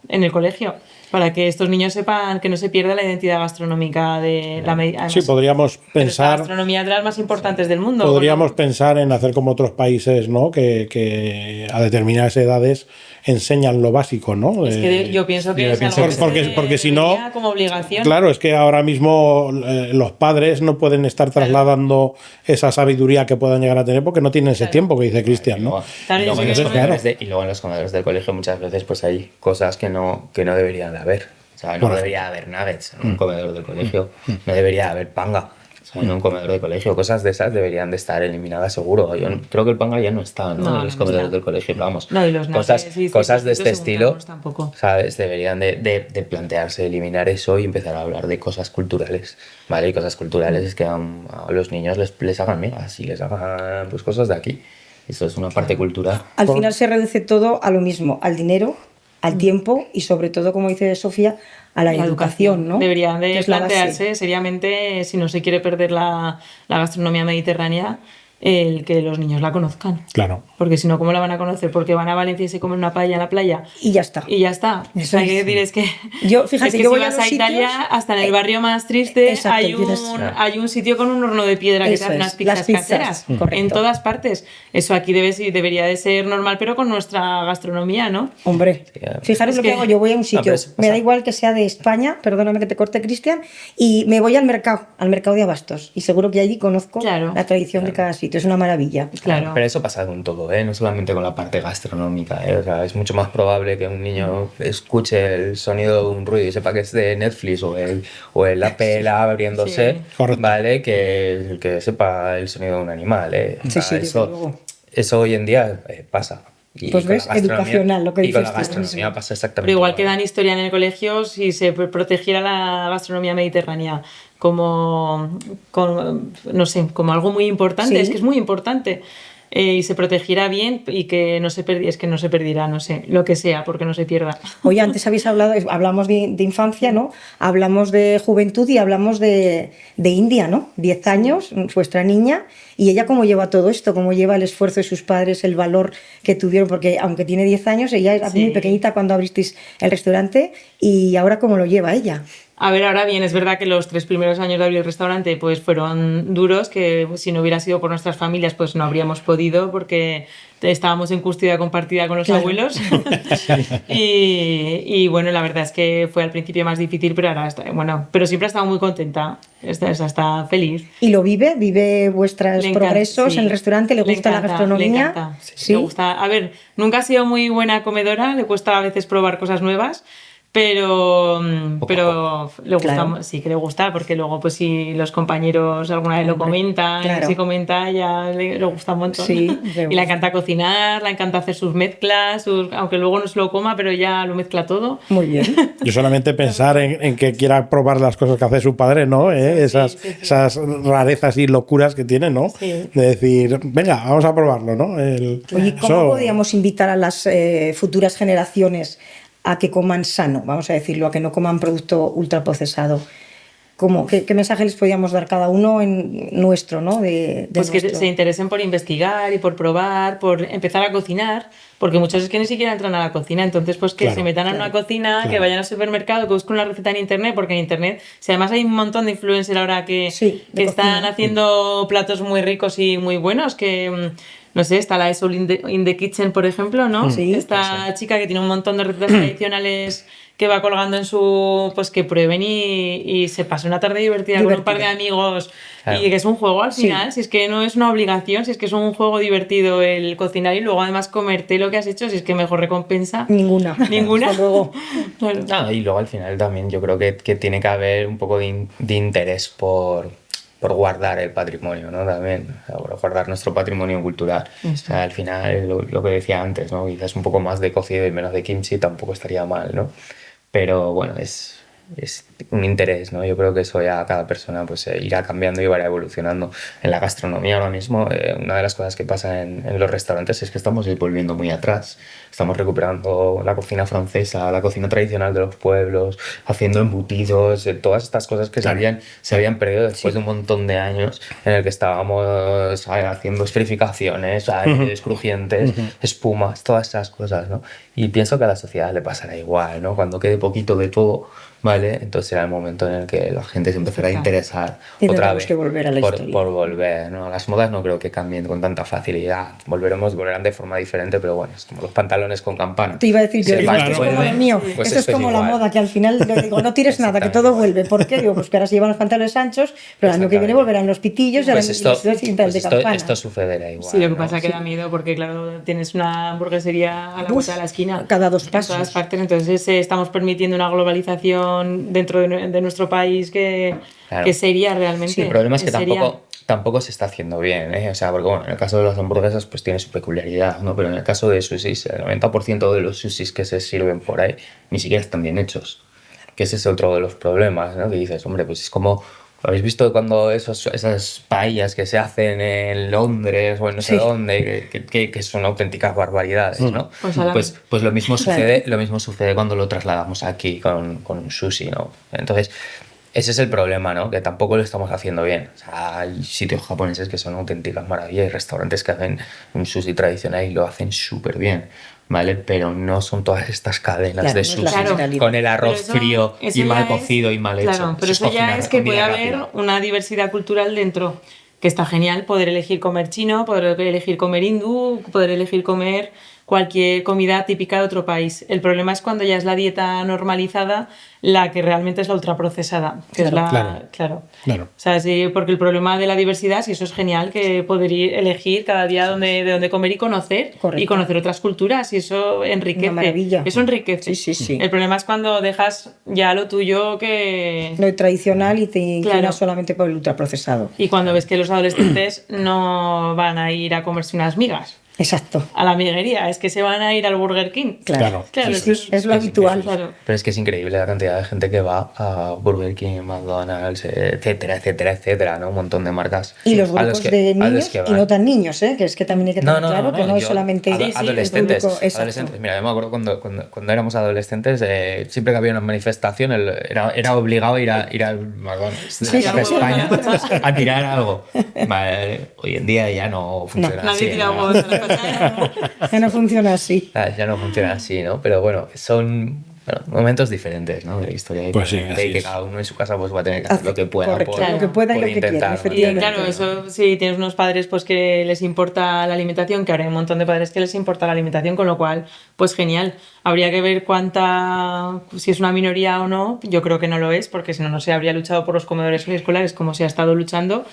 en el colegio, para que estos niños sepan que no se pierda la identidad gastronómica de la medicina. Sí, podríamos La pensar, gastronomía es de las más importantes del mundo. podríamos Bueno, pensar en hacer como otros países, ¿no? Que a determinadas edades enseñan lo básico, ¿no? es que yo pienso que yo es pienso algo que que sí. Porque si no, debería como obligación. claro, es que ahora mismo los padres no pueden estar trasladando esa sabiduría que puedan llegar a tener porque no tienen ese tiempo que dice Cristian, ¿no? Claro, Y luego, yo en los creo que- comedores y luego en los comedores del colegio muchas veces pues hay cosas que no deberían de haber. O sea, no debería haber nuggets en un comedor del colegio, no debería haber panga. O sea, en un comedor de colegio, cosas de esas deberían de estar eliminadas seguro. Yo creo que el panga ya no está, ¿no? No, En los no comedores está. del colegio, pero vamos. No, y los cosas, nuggets y cosas de este según estilo, vamos, tampoco. ¿sabes? Deberían de plantearse, eliminar eso y empezar a hablar de cosas culturales, ¿vale? Y cosas culturales es que a los niños les hagan migas y les hagan pues cosas de aquí. Eso es una parte cultural. Al final se reduce todo a lo mismo, al dinero, al tiempo y sobre todo, como dice Sofía, a la educación, ¿no? Deberían de Que es la base. plantearse seriamente, si no se quiere perder la gastronomía mediterránea, el que los niños la conozcan. Claro. Porque si no, ¿cómo la van a conocer? Porque van a Valencia y se comen una paella en la playa. Y ya está. Y ya está. O Eso sea, hay que es. decir, es que, Yo, fíjate, es que yo si voy a vas los a Italia, sitios, hasta en el barrio más triste, exacto, hay un sitio con un horno de piedra que Eso te hace es, unas pizzas las pizzas, caseras. correcto. En todas partes. Eso aquí debería de ser normal, pero con nuestra gastronomía, ¿no? Hombre, Sí, fijaros es lo que que- hago, yo voy a un sitio, pero eso me da pasa. igual que sea de España, perdóname que te corte, Cristian, y me voy al mercado de abastos, y seguro que allí conozco Claro. la tradición de cada sitio, es una maravilla. Claro. Pero eso pasa con todo, ¿eh? No solamente con la parte gastronómica, ¿eh? O sea, es mucho más probable que un niño escuche el sonido de un ruido y sepa que es de Netflix o el Apple abriéndose, Sí. Correcto. ¿vale? Que el que sepa el sonido de un animal, ¿eh? O Sí, sea, sí, desde luego. eso hoy en día pasa. Y Pues con la ves, gastronomía- educacional, lo que y con la dices tú. gastronomía pasa exactamente Pero igual que igual. dan historia en el colegio, si se protegiera la gastronomía mediterránea no sé, como algo muy importante, Sí. es que es muy importante, y se protegiera bien y que no se perdiera, no sé, lo que sea, porque no se pierda. Oye, antes hablamos de infancia, ¿no? Hablamos de juventud y hablamos de India, ¿no? 10 años, vuestra niña, y ella cómo lleva todo esto, cómo lleva el esfuerzo de sus padres, el valor que tuvieron, porque aunque tiene 10 años, ella era Sí. muy pequeñita cuando abristeis el restaurante, y ahora cómo lo lleva ella. A ver, ahora bien, es verdad que los 3 primeros años de abrir el restaurante pues fueron duros, que pues, si no hubiera sido por nuestras familias pues no habríamos podido porque estábamos en custodia compartida con los Claro. abuelos. y bueno, la verdad es que fue al principio más difícil, pero ahora bueno, pero siempre ha estado muy contenta, está feliz. ¿Y lo vive vuestros Le encanta, progresos sí. en el restaurante? ¿Le gusta la encanta, gastronomía? Le encanta. Sí. Le gusta. A ver, nunca ha sido muy buena comedora, le cuesta a veces probar cosas nuevas, pero le gusta, Claro. sí que le gusta, porque luego pues si los compañeros alguna vez lo Hombre, comentan, claro. si comenta ya le gusta un montón. Sí, y qué le gusto. encanta cocinar, le encanta hacer sus mezclas, aunque luego no se lo coma, pero ya lo mezcla todo. Muy bien. Yo solamente pensar en que quiera probar las cosas que hace su padre, ¿no? Esas, sí. esas rarezas y locuras que tiene, ¿no? Sí. De decir, venga, vamos a probarlo, ¿no? Oye, ¿cómo Eso- podríamos invitar a las futuras generaciones a que coman sano, vamos a decirlo, a que no coman producto ultraprocesado? ¿Qué mensaje les podríamos dar cada uno en nuestro, ¿no? Pues que nuestro? se interesen por investigar y por probar, por empezar a cocinar, porque muchos es que ni siquiera entran a la cocina, entonces pues que Claro, se metan a una cocina, que vayan al supermercado, que busquen una receta en internet, porque en internet, si además hay un montón de influencers ahora que Sí, de están cocina. haciendo platos muy ricos y muy buenos, que no sé, está la Soul in the Kitchen, por ejemplo, ¿no? Sí. Esta chica que tiene un montón de recetas tradicionales que va colgando en su, pues que prueben y se pase una tarde divertida con un par de amigos. Claro. Y que es un juego al Sí. final, si es que no es una obligación, si es que es un juego divertido el cocinar y luego además comerte lo que has hecho, si es que mejor recompensa. Ninguna. Ninguna. Desde luego. Claro. No, y luego al final también yo creo que tiene que haber un poco de interés por guardar el patrimonio, ¿no? También, o sea, por guardar nuestro patrimonio cultural. O sea, al final, lo que decía antes, ¿no? Quizás un poco más de cocido y menos de kimchi tampoco estaría mal, ¿no? Pero bueno, es es un interés, ¿no? Yo creo que eso ya cada persona pues irá cambiando y va evolucionando. En la gastronomía ahora mismo, una de las cosas que pasa en los restaurantes es que estamos volviendo muy atrás. Estamos recuperando la cocina francesa, la cocina tradicional de los pueblos, haciendo embutidos, todas estas cosas que se habían perdido después de un montón de años en el que estábamos haciendo esferificaciones, crujientes, espumas, todas esas cosas, ¿no? Y pienso que a la sociedad le pasará igual, ¿no? Cuando quede poquito de todo, ¿vale? Entonces será el momento en el que la gente se empezará a interesar otra vez que volver a la historia. por volver, ¿no? Las modas no creo que cambien con tanta facilidad. Volverán de forma diferente, pero bueno, es como los pantalones con campana. Te iba a decir, yo digo, esto esto es como lo mío, pues esto es como la igual. moda, que al final le digo, no tires nada, que todo vuelve. ¿Por qué? Digo, pues que ahora se llevan los pantalones anchos, pero el año que viene volverán los pitillos y Pues esto sucederá igual. Sí, lo que ¿no? pasa que da miedo porque, claro, tienes una hamburguesería a la vuelta de la esquina. cada 2 En pasos. todas partes, entonces estamos permitiendo una globalización dentro de nuestro país que sería realmente. Sí, el problema es que tampoco se está haciendo bien, ¿eh? O sea, porque bueno, en el caso de las hamburguesas pues tiene su peculiaridad, ¿no? Pero en el caso de sushis, el 90% de los sushis que se sirven por ahí ni siquiera están bien hechos. Que ese es otro de los problemas, ¿no? Que dices, hombre, pues es como... ¿Habéis visto cuando esas paellas que se hacen en Londres o en no sé dónde, que son auténticas barbaridades, ¿no? Pues lo mismo sucede cuando lo trasladamos aquí con un sushi, ¿no? Entonces, ese es el problema, ¿no? Que tampoco lo estamos haciendo bien. O sea, hay sitios japoneses que son auténticas maravillas y restaurantes que hacen un sushi tradicional y lo hacen súper bien, ¿vale? Pero no son todas estas cadenas de sushi con el arroz frío y mal cocido y mal hecho. Claro, pero eso ya es que puede haber una diversidad cultural dentro, que está genial, poder elegir comer chino, poder elegir comer hindú, poder elegir comer cualquier comida típica de otro país. El problema es cuando ya es la dieta normalizada la que realmente es la ultraprocesada. Que es claro. O sea, sí, porque el problema de la diversidad, sí, eso es genial, que poder elegir cada día de dónde comer y conocer. Correcto. Y conocer otras culturas, y eso enriquece. Una maravilla. Eso enriquece. Sí. El problema es cuando dejas ya lo tuyo que... Lo tradicional y te inclinas solamente por el ultraprocesado. Y cuando ves que los adolescentes no van a ir a comerse unas migas. Exacto. A la amiguería, es que se van a ir al Burger King. Claro. Sí, es lo habitual. Claro. Pero es que es increíble la cantidad de gente que va a Burger King, McDonald's, etcétera, ¿no? Un montón de marcas. Y los grupos de niños y no tan niños, que es que también hay que tener claro que no es solamente adolescentes. el público. Adolescentes. Mira, yo me acuerdo cuando éramos adolescentes, siempre que había una manifestación era obligado ir al McDonald's de España a tirar algo. Vale, hoy en día ya no funciona así. Ya no funciona así. Ya no funciona así, ¿no? Pero bueno, son momentos diferentes, ¿no? De la historia. Y, pues sí, y que cada uno en su casa pues va a tener que hacer lo que pueda. Correcto, lo que pueda y lo que quiera, efectivamente. Claro, eso sí, tienes unos padres pues que les importa la alimentación, que ahora hay un montón de padres que les importa la alimentación, con lo cual, pues genial. Habría que ver si es una minoría o no. Yo creo que no lo es, porque si no, no se habría luchado por los comedores escolares como se ha estado luchando.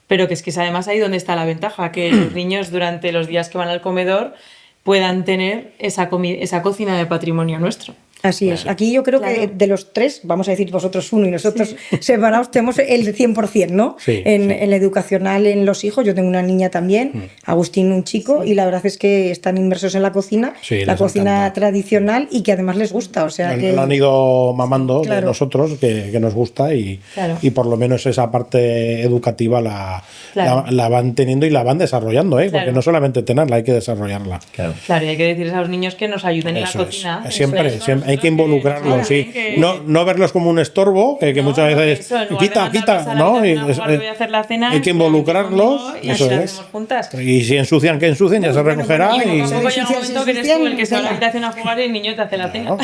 Pero que es además ahí donde está la ventaja, que los niños durante los días que van al comedor puedan tener esa cocina de patrimonio nuestro. Así es. Aquí yo creo que de los 3, vamos a decir vosotros uno y nosotros separados, tenemos el 100%, ¿no? En la educacional, en los hijos. Yo tengo una niña también, Agustín un chico, y la verdad es que están inmersos en la cocina, la cocina tradicional, y que además les gusta. O sea, que lo han ido mamando de nosotros, que nos gusta, y por lo menos esa parte educativa la van teniendo y la van desarrollando, porque no solamente tenerla, hay que desarrollarla. Claro, y hay que decirles a los niños que nos ayuden en la cocina. Siempre hay que involucrarlos, no verlos como un estorbo, que muchas veces quita, ¿no? Voy a hacer la cena, hay que involucrarlos, y eso es. Juntas. Y si ensucian, que ensucien, ya se recogerá. Y llega un momento que eres tú el que se va a la habitación a jugar y el niño te hace la cena.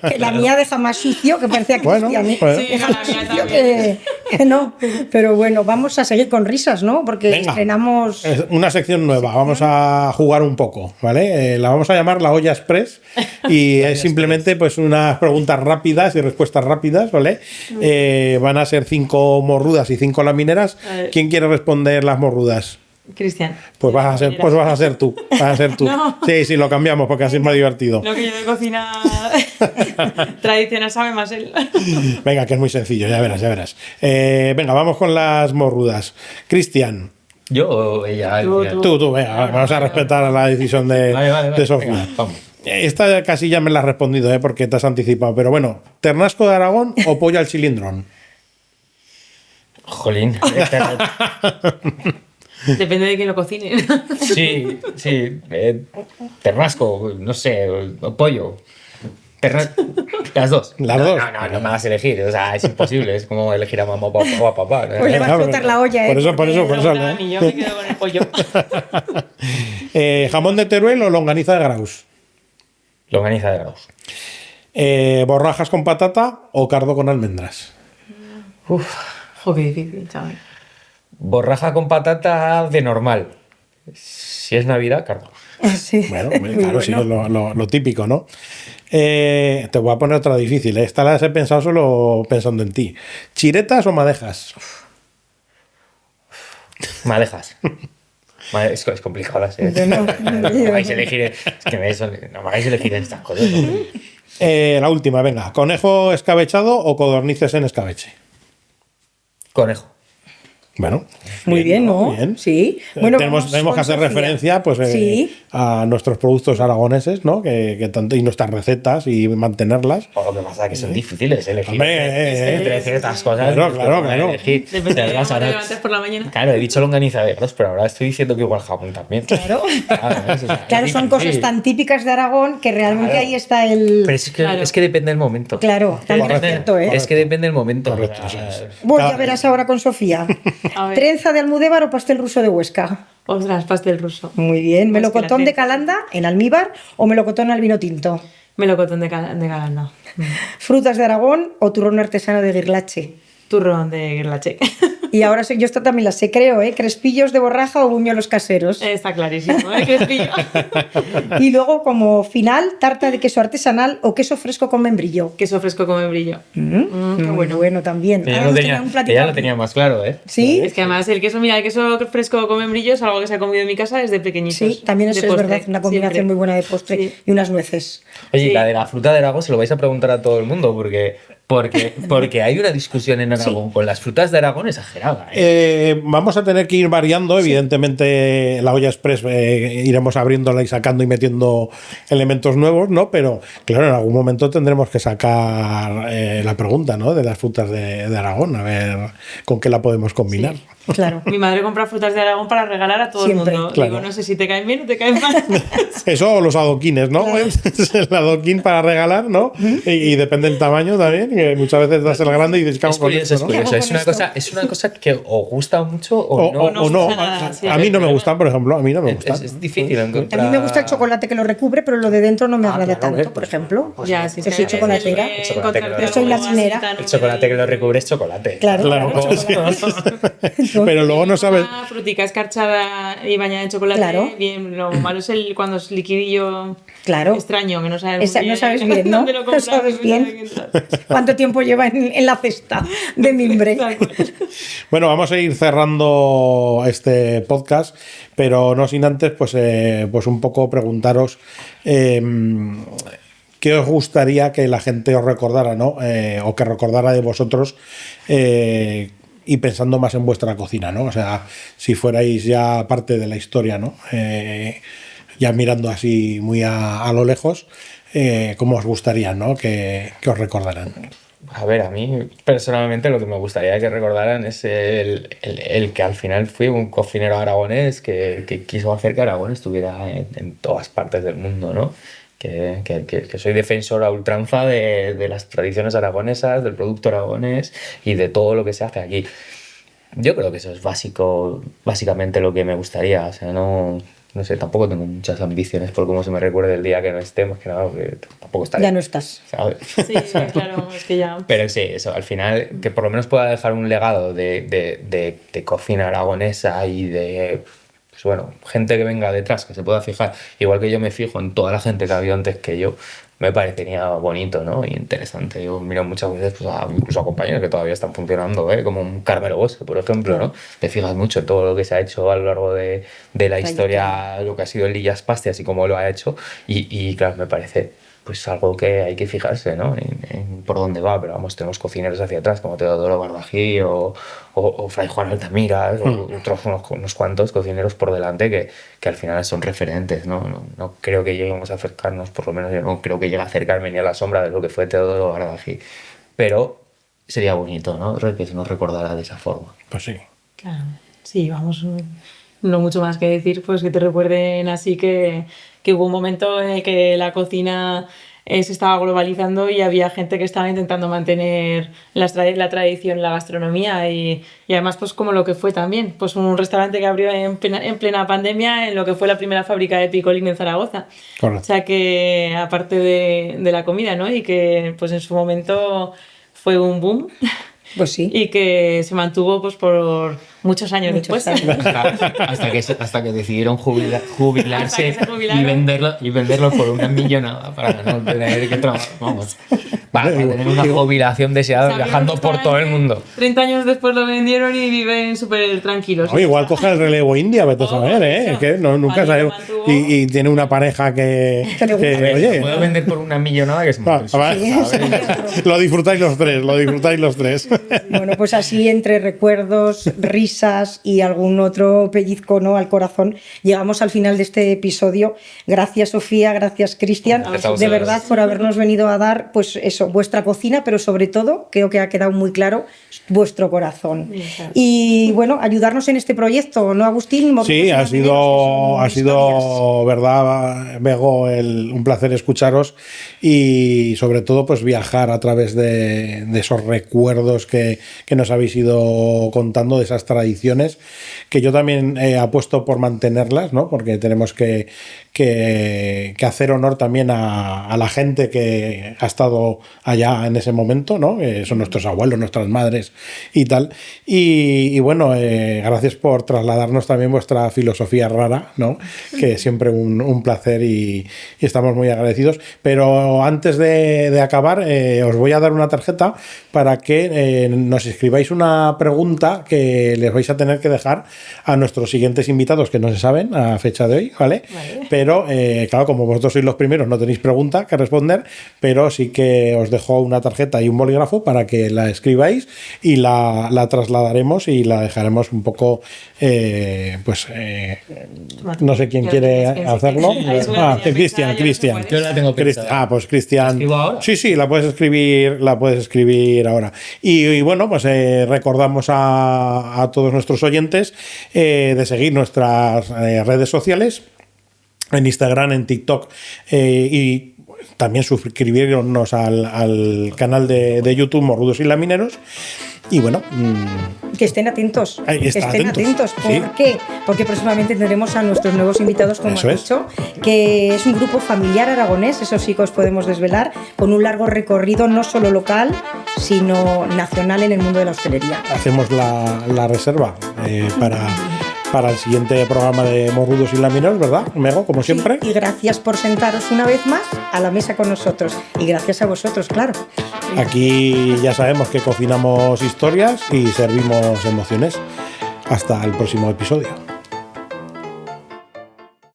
Que la mía deja más sucio, que parecía que deja más sucio que no. Pero bueno, vamos a seguir con risas, ¿no? Porque estrenamos una sección nueva, vamos a jugar un poco, ¿vale? La vamos a llamar la olla express, y es simplemente pues unas preguntas rápidas y respuestas rápidas, ¿vale? Van a ser 5 morrudas y 5 lamineras. ¿Quién quiere responder las morrudas? Cristian. Pues vas a ser tú. No. Sí, lo cambiamos porque así es más divertido. Lo que yo de cocina tradicional sabe más él. Venga, que es muy sencillo, ya verás. Venga, vamos con las morrudas. Cristian. Yo o ella. Tú, venga, vamos a respetar la decisión de Sofía. Venga, vamos. Esta casi ya me la has respondido, porque te has anticipado. Pero bueno, ¿ternasco de Aragón o pollo al cilindrón? Jolín. Depende de quién lo cocine. Sí. Ternasco, no sé, pollo. Las dos. Las dos. No me hagas elegir. O sea, es imposible. Es como elegir a mamá o a papá. ¿No? Pues le va a Claro, explotar la olla, por eso, Porque- ¿no? Y yo me quedo con el pollo. ¿Jamón de Teruel o longaniza de Graus? Longaniza de Graus. ¿Borrajas con patata o cardo con almendras? Jo, qué difícil, chaval. Borraja con patata de normal. Si es Navidad, cardo. Sí. Bueno, Muy claro, sí, es bueno. lo típico, ¿no? Te voy a poner otra difícil. Esta las he pensado solo pensando en ti. ¿Chiretas o madejas? Madejas. Es complicado. No, No me hagáis elegir. No me hagáis elegir en estas cosas. ¿No? La última, venga. ¿Conejo escabechado o codornices en escabeche? Conejo. Bueno, Muy bien, ¿no? Muy bien. Sí. Bueno, tenemos vamos que con hacer Sofía. referencia pues, Sí. a nuestros productos aragoneses, ¿no? Que tanto, y nuestras recetas y mantenerlas. O lo que pasa es que son difíciles elegir. Hombre, entre ciertas cosas. claro. Elegir. Depende de Además, cómo te ahora- levantes por la mañana. Claro, he dicho longaniza de Graus, pero ahora estoy diciendo que igual jamón también. Claro. ¿Ves? O sea, Claro, es son difícil. cosas tan típicas de Aragón que realmente Claro. ahí está el. Pero es que, Claro. es que depende del momento. Claro, también es Depende- cierto, ¿eh? Es que depende del momento. Correcto, O sea, sí. Bueno, ya Claro. verás ahora con Sofía. A ver. ¿Trenza de Almudévar o pastel ruso de Huesca? Ostras, pastel ruso. Muy bien. Pues ¿Melocotón que la de trenza. Calanda en almíbar o melocotón al vino tinto? Melocotón de Galanda. ¿Frutas de Aragón o turrón artesano de Guirlache? Turrón de Guirlache. Y ahora yo esta también la sé, creo, ¿eh? ¿Crespillos de borraja o buñuelos caseros? Está clarísimo, ¿eh? Crespillo. Y luego, como final, tarta de queso artesanal o queso fresco con membrillo. Queso fresco con membrillo. Qué Muy bueno también. ella Ahora lo nos tenía, queda un platito ella lo aquí. tenía más claro, ¿eh? ¿Sí? Es que además el queso fresco con membrillo es algo que se ha comido en mi casa desde pequeñitos. Sí, también eso De es postre, verdad, una combinación siempre. muy buena de postre Sí. y unas nueces. Oye, Sí. la de la fruta de Aragón se lo vais a preguntar a todo el mundo, porque hay una discusión en Aragón con las frutas de Aragón exagerada. ¿eh? Vamos a tener que ir variando, evidentemente la olla express iremos abriéndola y sacando y metiendo elementos nuevos, ¿no? Pero claro, en algún momento tendremos que sacar la pregunta, ¿no? De las frutas de Aragón, a ver con qué la podemos combinar. Claro. Mi madre compra frutas de Aragón para regalar a todo Siempre, el mundo. claro. Digo, no sé si te caen bien o te caen mal. Eso o los adoquines, ¿no? Es el adoquín para regalar, ¿no? Y depende del tamaño también, que muchas veces das el grande y dices, "Cago Es con curioso, esto", ¿no? es curioso. ¿Qué hago Es con una, esto? cosa, es una cosa que os gusta mucho o O, no. o- no o no, gusta nada, sí, a mí no me pero- gustan, por ejemplo, a mí no me gustan. Es difícil A encontrar. mí me gusta el chocolate que lo recubre, pero lo de dentro no me agrada claro, tanto, ¿eh? por ejemplo. Ya, sí, que soy chocolatera. El chocolate que lo Yo soy la minera. El chocolate que lo recubre es chocolate. Claro, Claro. Pero luego no sabes. Una frutica escarchada y bañada en chocolate. Claro. Bien, lo malo es cuando es liquidillo Claro. extraño, que no sabes No sabes bien, ¿no? dónde lo No compras, sabes ni bien dónde entra. cuánto tiempo lleva en la cesta de mimbre. Tal cual. Bueno, vamos a ir cerrando este podcast, pero no sin antes, pues un poco preguntaros qué os gustaría que la gente os recordara, ¿no? O que recordara de vosotros. Y pensando más en vuestra cocina, ¿no? O sea, si fuerais ya parte de la historia, ¿no? Ya mirando así muy a lo lejos, ¿cómo os gustaría, ¿no? Que os recordaran? A ver, a mí personalmente lo que me gustaría que recordaran es el que al final fui un cocinero aragonés que quiso hacer que Aragón estuviera en todas partes del mundo, ¿no? Que soy defensor a ultranza de las tradiciones aragonesas, del producto aragonés y de todo lo que se hace aquí. Yo creo que eso es básicamente lo que me gustaría. O sea, no sé, tampoco tengo muchas ambiciones por cómo se me recuerde el día que no esté, más que nada, porque tampoco estaré. Ya no estás. ¿Sabes? Sí, claro, es que ya. Pero sí, eso, al final, que por lo menos pueda dejar un legado de cocina aragonesa y de, pues bueno, gente que venga detrás, que se pueda fijar, igual que yo me fijo en toda la gente que ha habido antes que yo, me parecería bonito, ¿no? Y interesante. Yo miro muchas veces, pues, incluso a compañeros que todavía están funcionando, ¿eh? Como un Carmelo Bosque, por ejemplo, ¿no? Te fijas mucho en todo lo que se ha hecho a lo largo de la historia, lo que ha sido el Lillas Pastia, así como lo ha hecho, y claro, me parece pues algo que hay que fijarse, ¿no? En por dónde va, pero vamos, tenemos cocineros hacia atrás como Teodoro Bardají o Fray Juan Altamira, o otros unos cuantos cocineros por delante que al final son referentes, ¿no? No creo que lleguemos a acercarnos, por lo menos yo no creo que llegue a acercarme ni a la sombra de lo que fue Teodoro Bardají, pero sería bonito, ¿no? Que se nos recordara de esa forma. Pues sí. Claro, sí, vamos, no mucho más que decir, pues que te recuerden así que hubo un momento en el que la cocina se estaba globalizando y había gente que estaba intentando mantener la tradición, la gastronomía y además pues como lo que fue también, pues un restaurante que abrió en plena pandemia en lo que fue la primera fábrica de picolín en Zaragoza. Correcto. O sea que aparte de la comida, ¿no? Y que pues en su momento fue un boom. Pues sí. Y que se mantuvo pues por muchos años Muchos después. Hasta que decidieron jubilarse Hasta que se jubilaron. y venderlo por una millonada para no tener que trabajar. Vamos. Para tener una jubilación deseada viajando por todo el mundo. 30 años después lo vendieron y viven súper tranquilos. Oye, igual coge el relevo India, vete a saber, ¿eh? eso. Que nunca Vale, sabemos. Y tiene una pareja que oye, Lo puedo vender por una millonada que es muy lo disfrutáis los tres. Bueno, pues así entre recuerdos, risas y algún otro pellizco, ¿no?, al corazón, llegamos al final de este episodio. Gracias, Sofía, gracias, Cristian, de verdad, por habernos venido a dar, pues eso, vuestra cocina, pero sobre todo, creo que ha quedado muy claro, vuestro corazón. Y bueno, ayudarnos en este proyecto, ¿no, Agustín? Sí, ha sido verdad, Bego, un placer escucharos y sobre todo pues viajar a través de esos recuerdos que nos habéis ido contando, de esas tradiciones que yo también apuesto por mantenerlas, ¿no? Porque tenemos que hacer honor también a la gente que ha estado allá en ese momento, ¿no? Son nuestros abuelos, nuestras madres y tal. Y bueno, gracias por trasladarnos también vuestra filosofía rara, ¿no? Que siempre un placer y estamos muy agradecidos. Pero antes de acabar, os voy a dar una tarjeta para que nos escribáis una pregunta que les vais a tener que dejar a nuestros siguientes invitados, que no se saben a fecha de hoy, ¿vale? Pero, claro, como vosotros sois los primeros, no tenéis pregunta que responder, pero sí que os dejo una tarjeta y un bolígrafo para que la escribáis y la trasladaremos y la dejaremos un poco, no sé quién quiere hacerlo. Cristian. Yo la tengo pensada. Pues Cristian. ¿La escribo ahora? Sí, la puedes escribir ahora. Y bueno, pues recordamos a todos nuestros oyentes de seguir nuestras redes sociales, en Instagram, en TikTok, y también suscribirnos al canal de YouTube Morrudos y Lamineros. Y bueno, que estén atentos. Estén atentos. ¿Por qué? Porque próximamente tendremos a nuestros nuevos invitados, como he dicho, que es un grupo familiar aragonés, eso sí que os podemos desvelar, con un largo recorrido no solo local, sino nacional en el mundo de la hostelería. Hacemos la reserva para el siguiente programa de Morrudos y Lamineros, ¿verdad, Mego? Como siempre. Sí, y gracias por sentaros una vez más a la mesa con nosotros. Y gracias a vosotros, claro. Aquí ya sabemos que cocinamos historias y servimos emociones. Hasta el próximo episodio.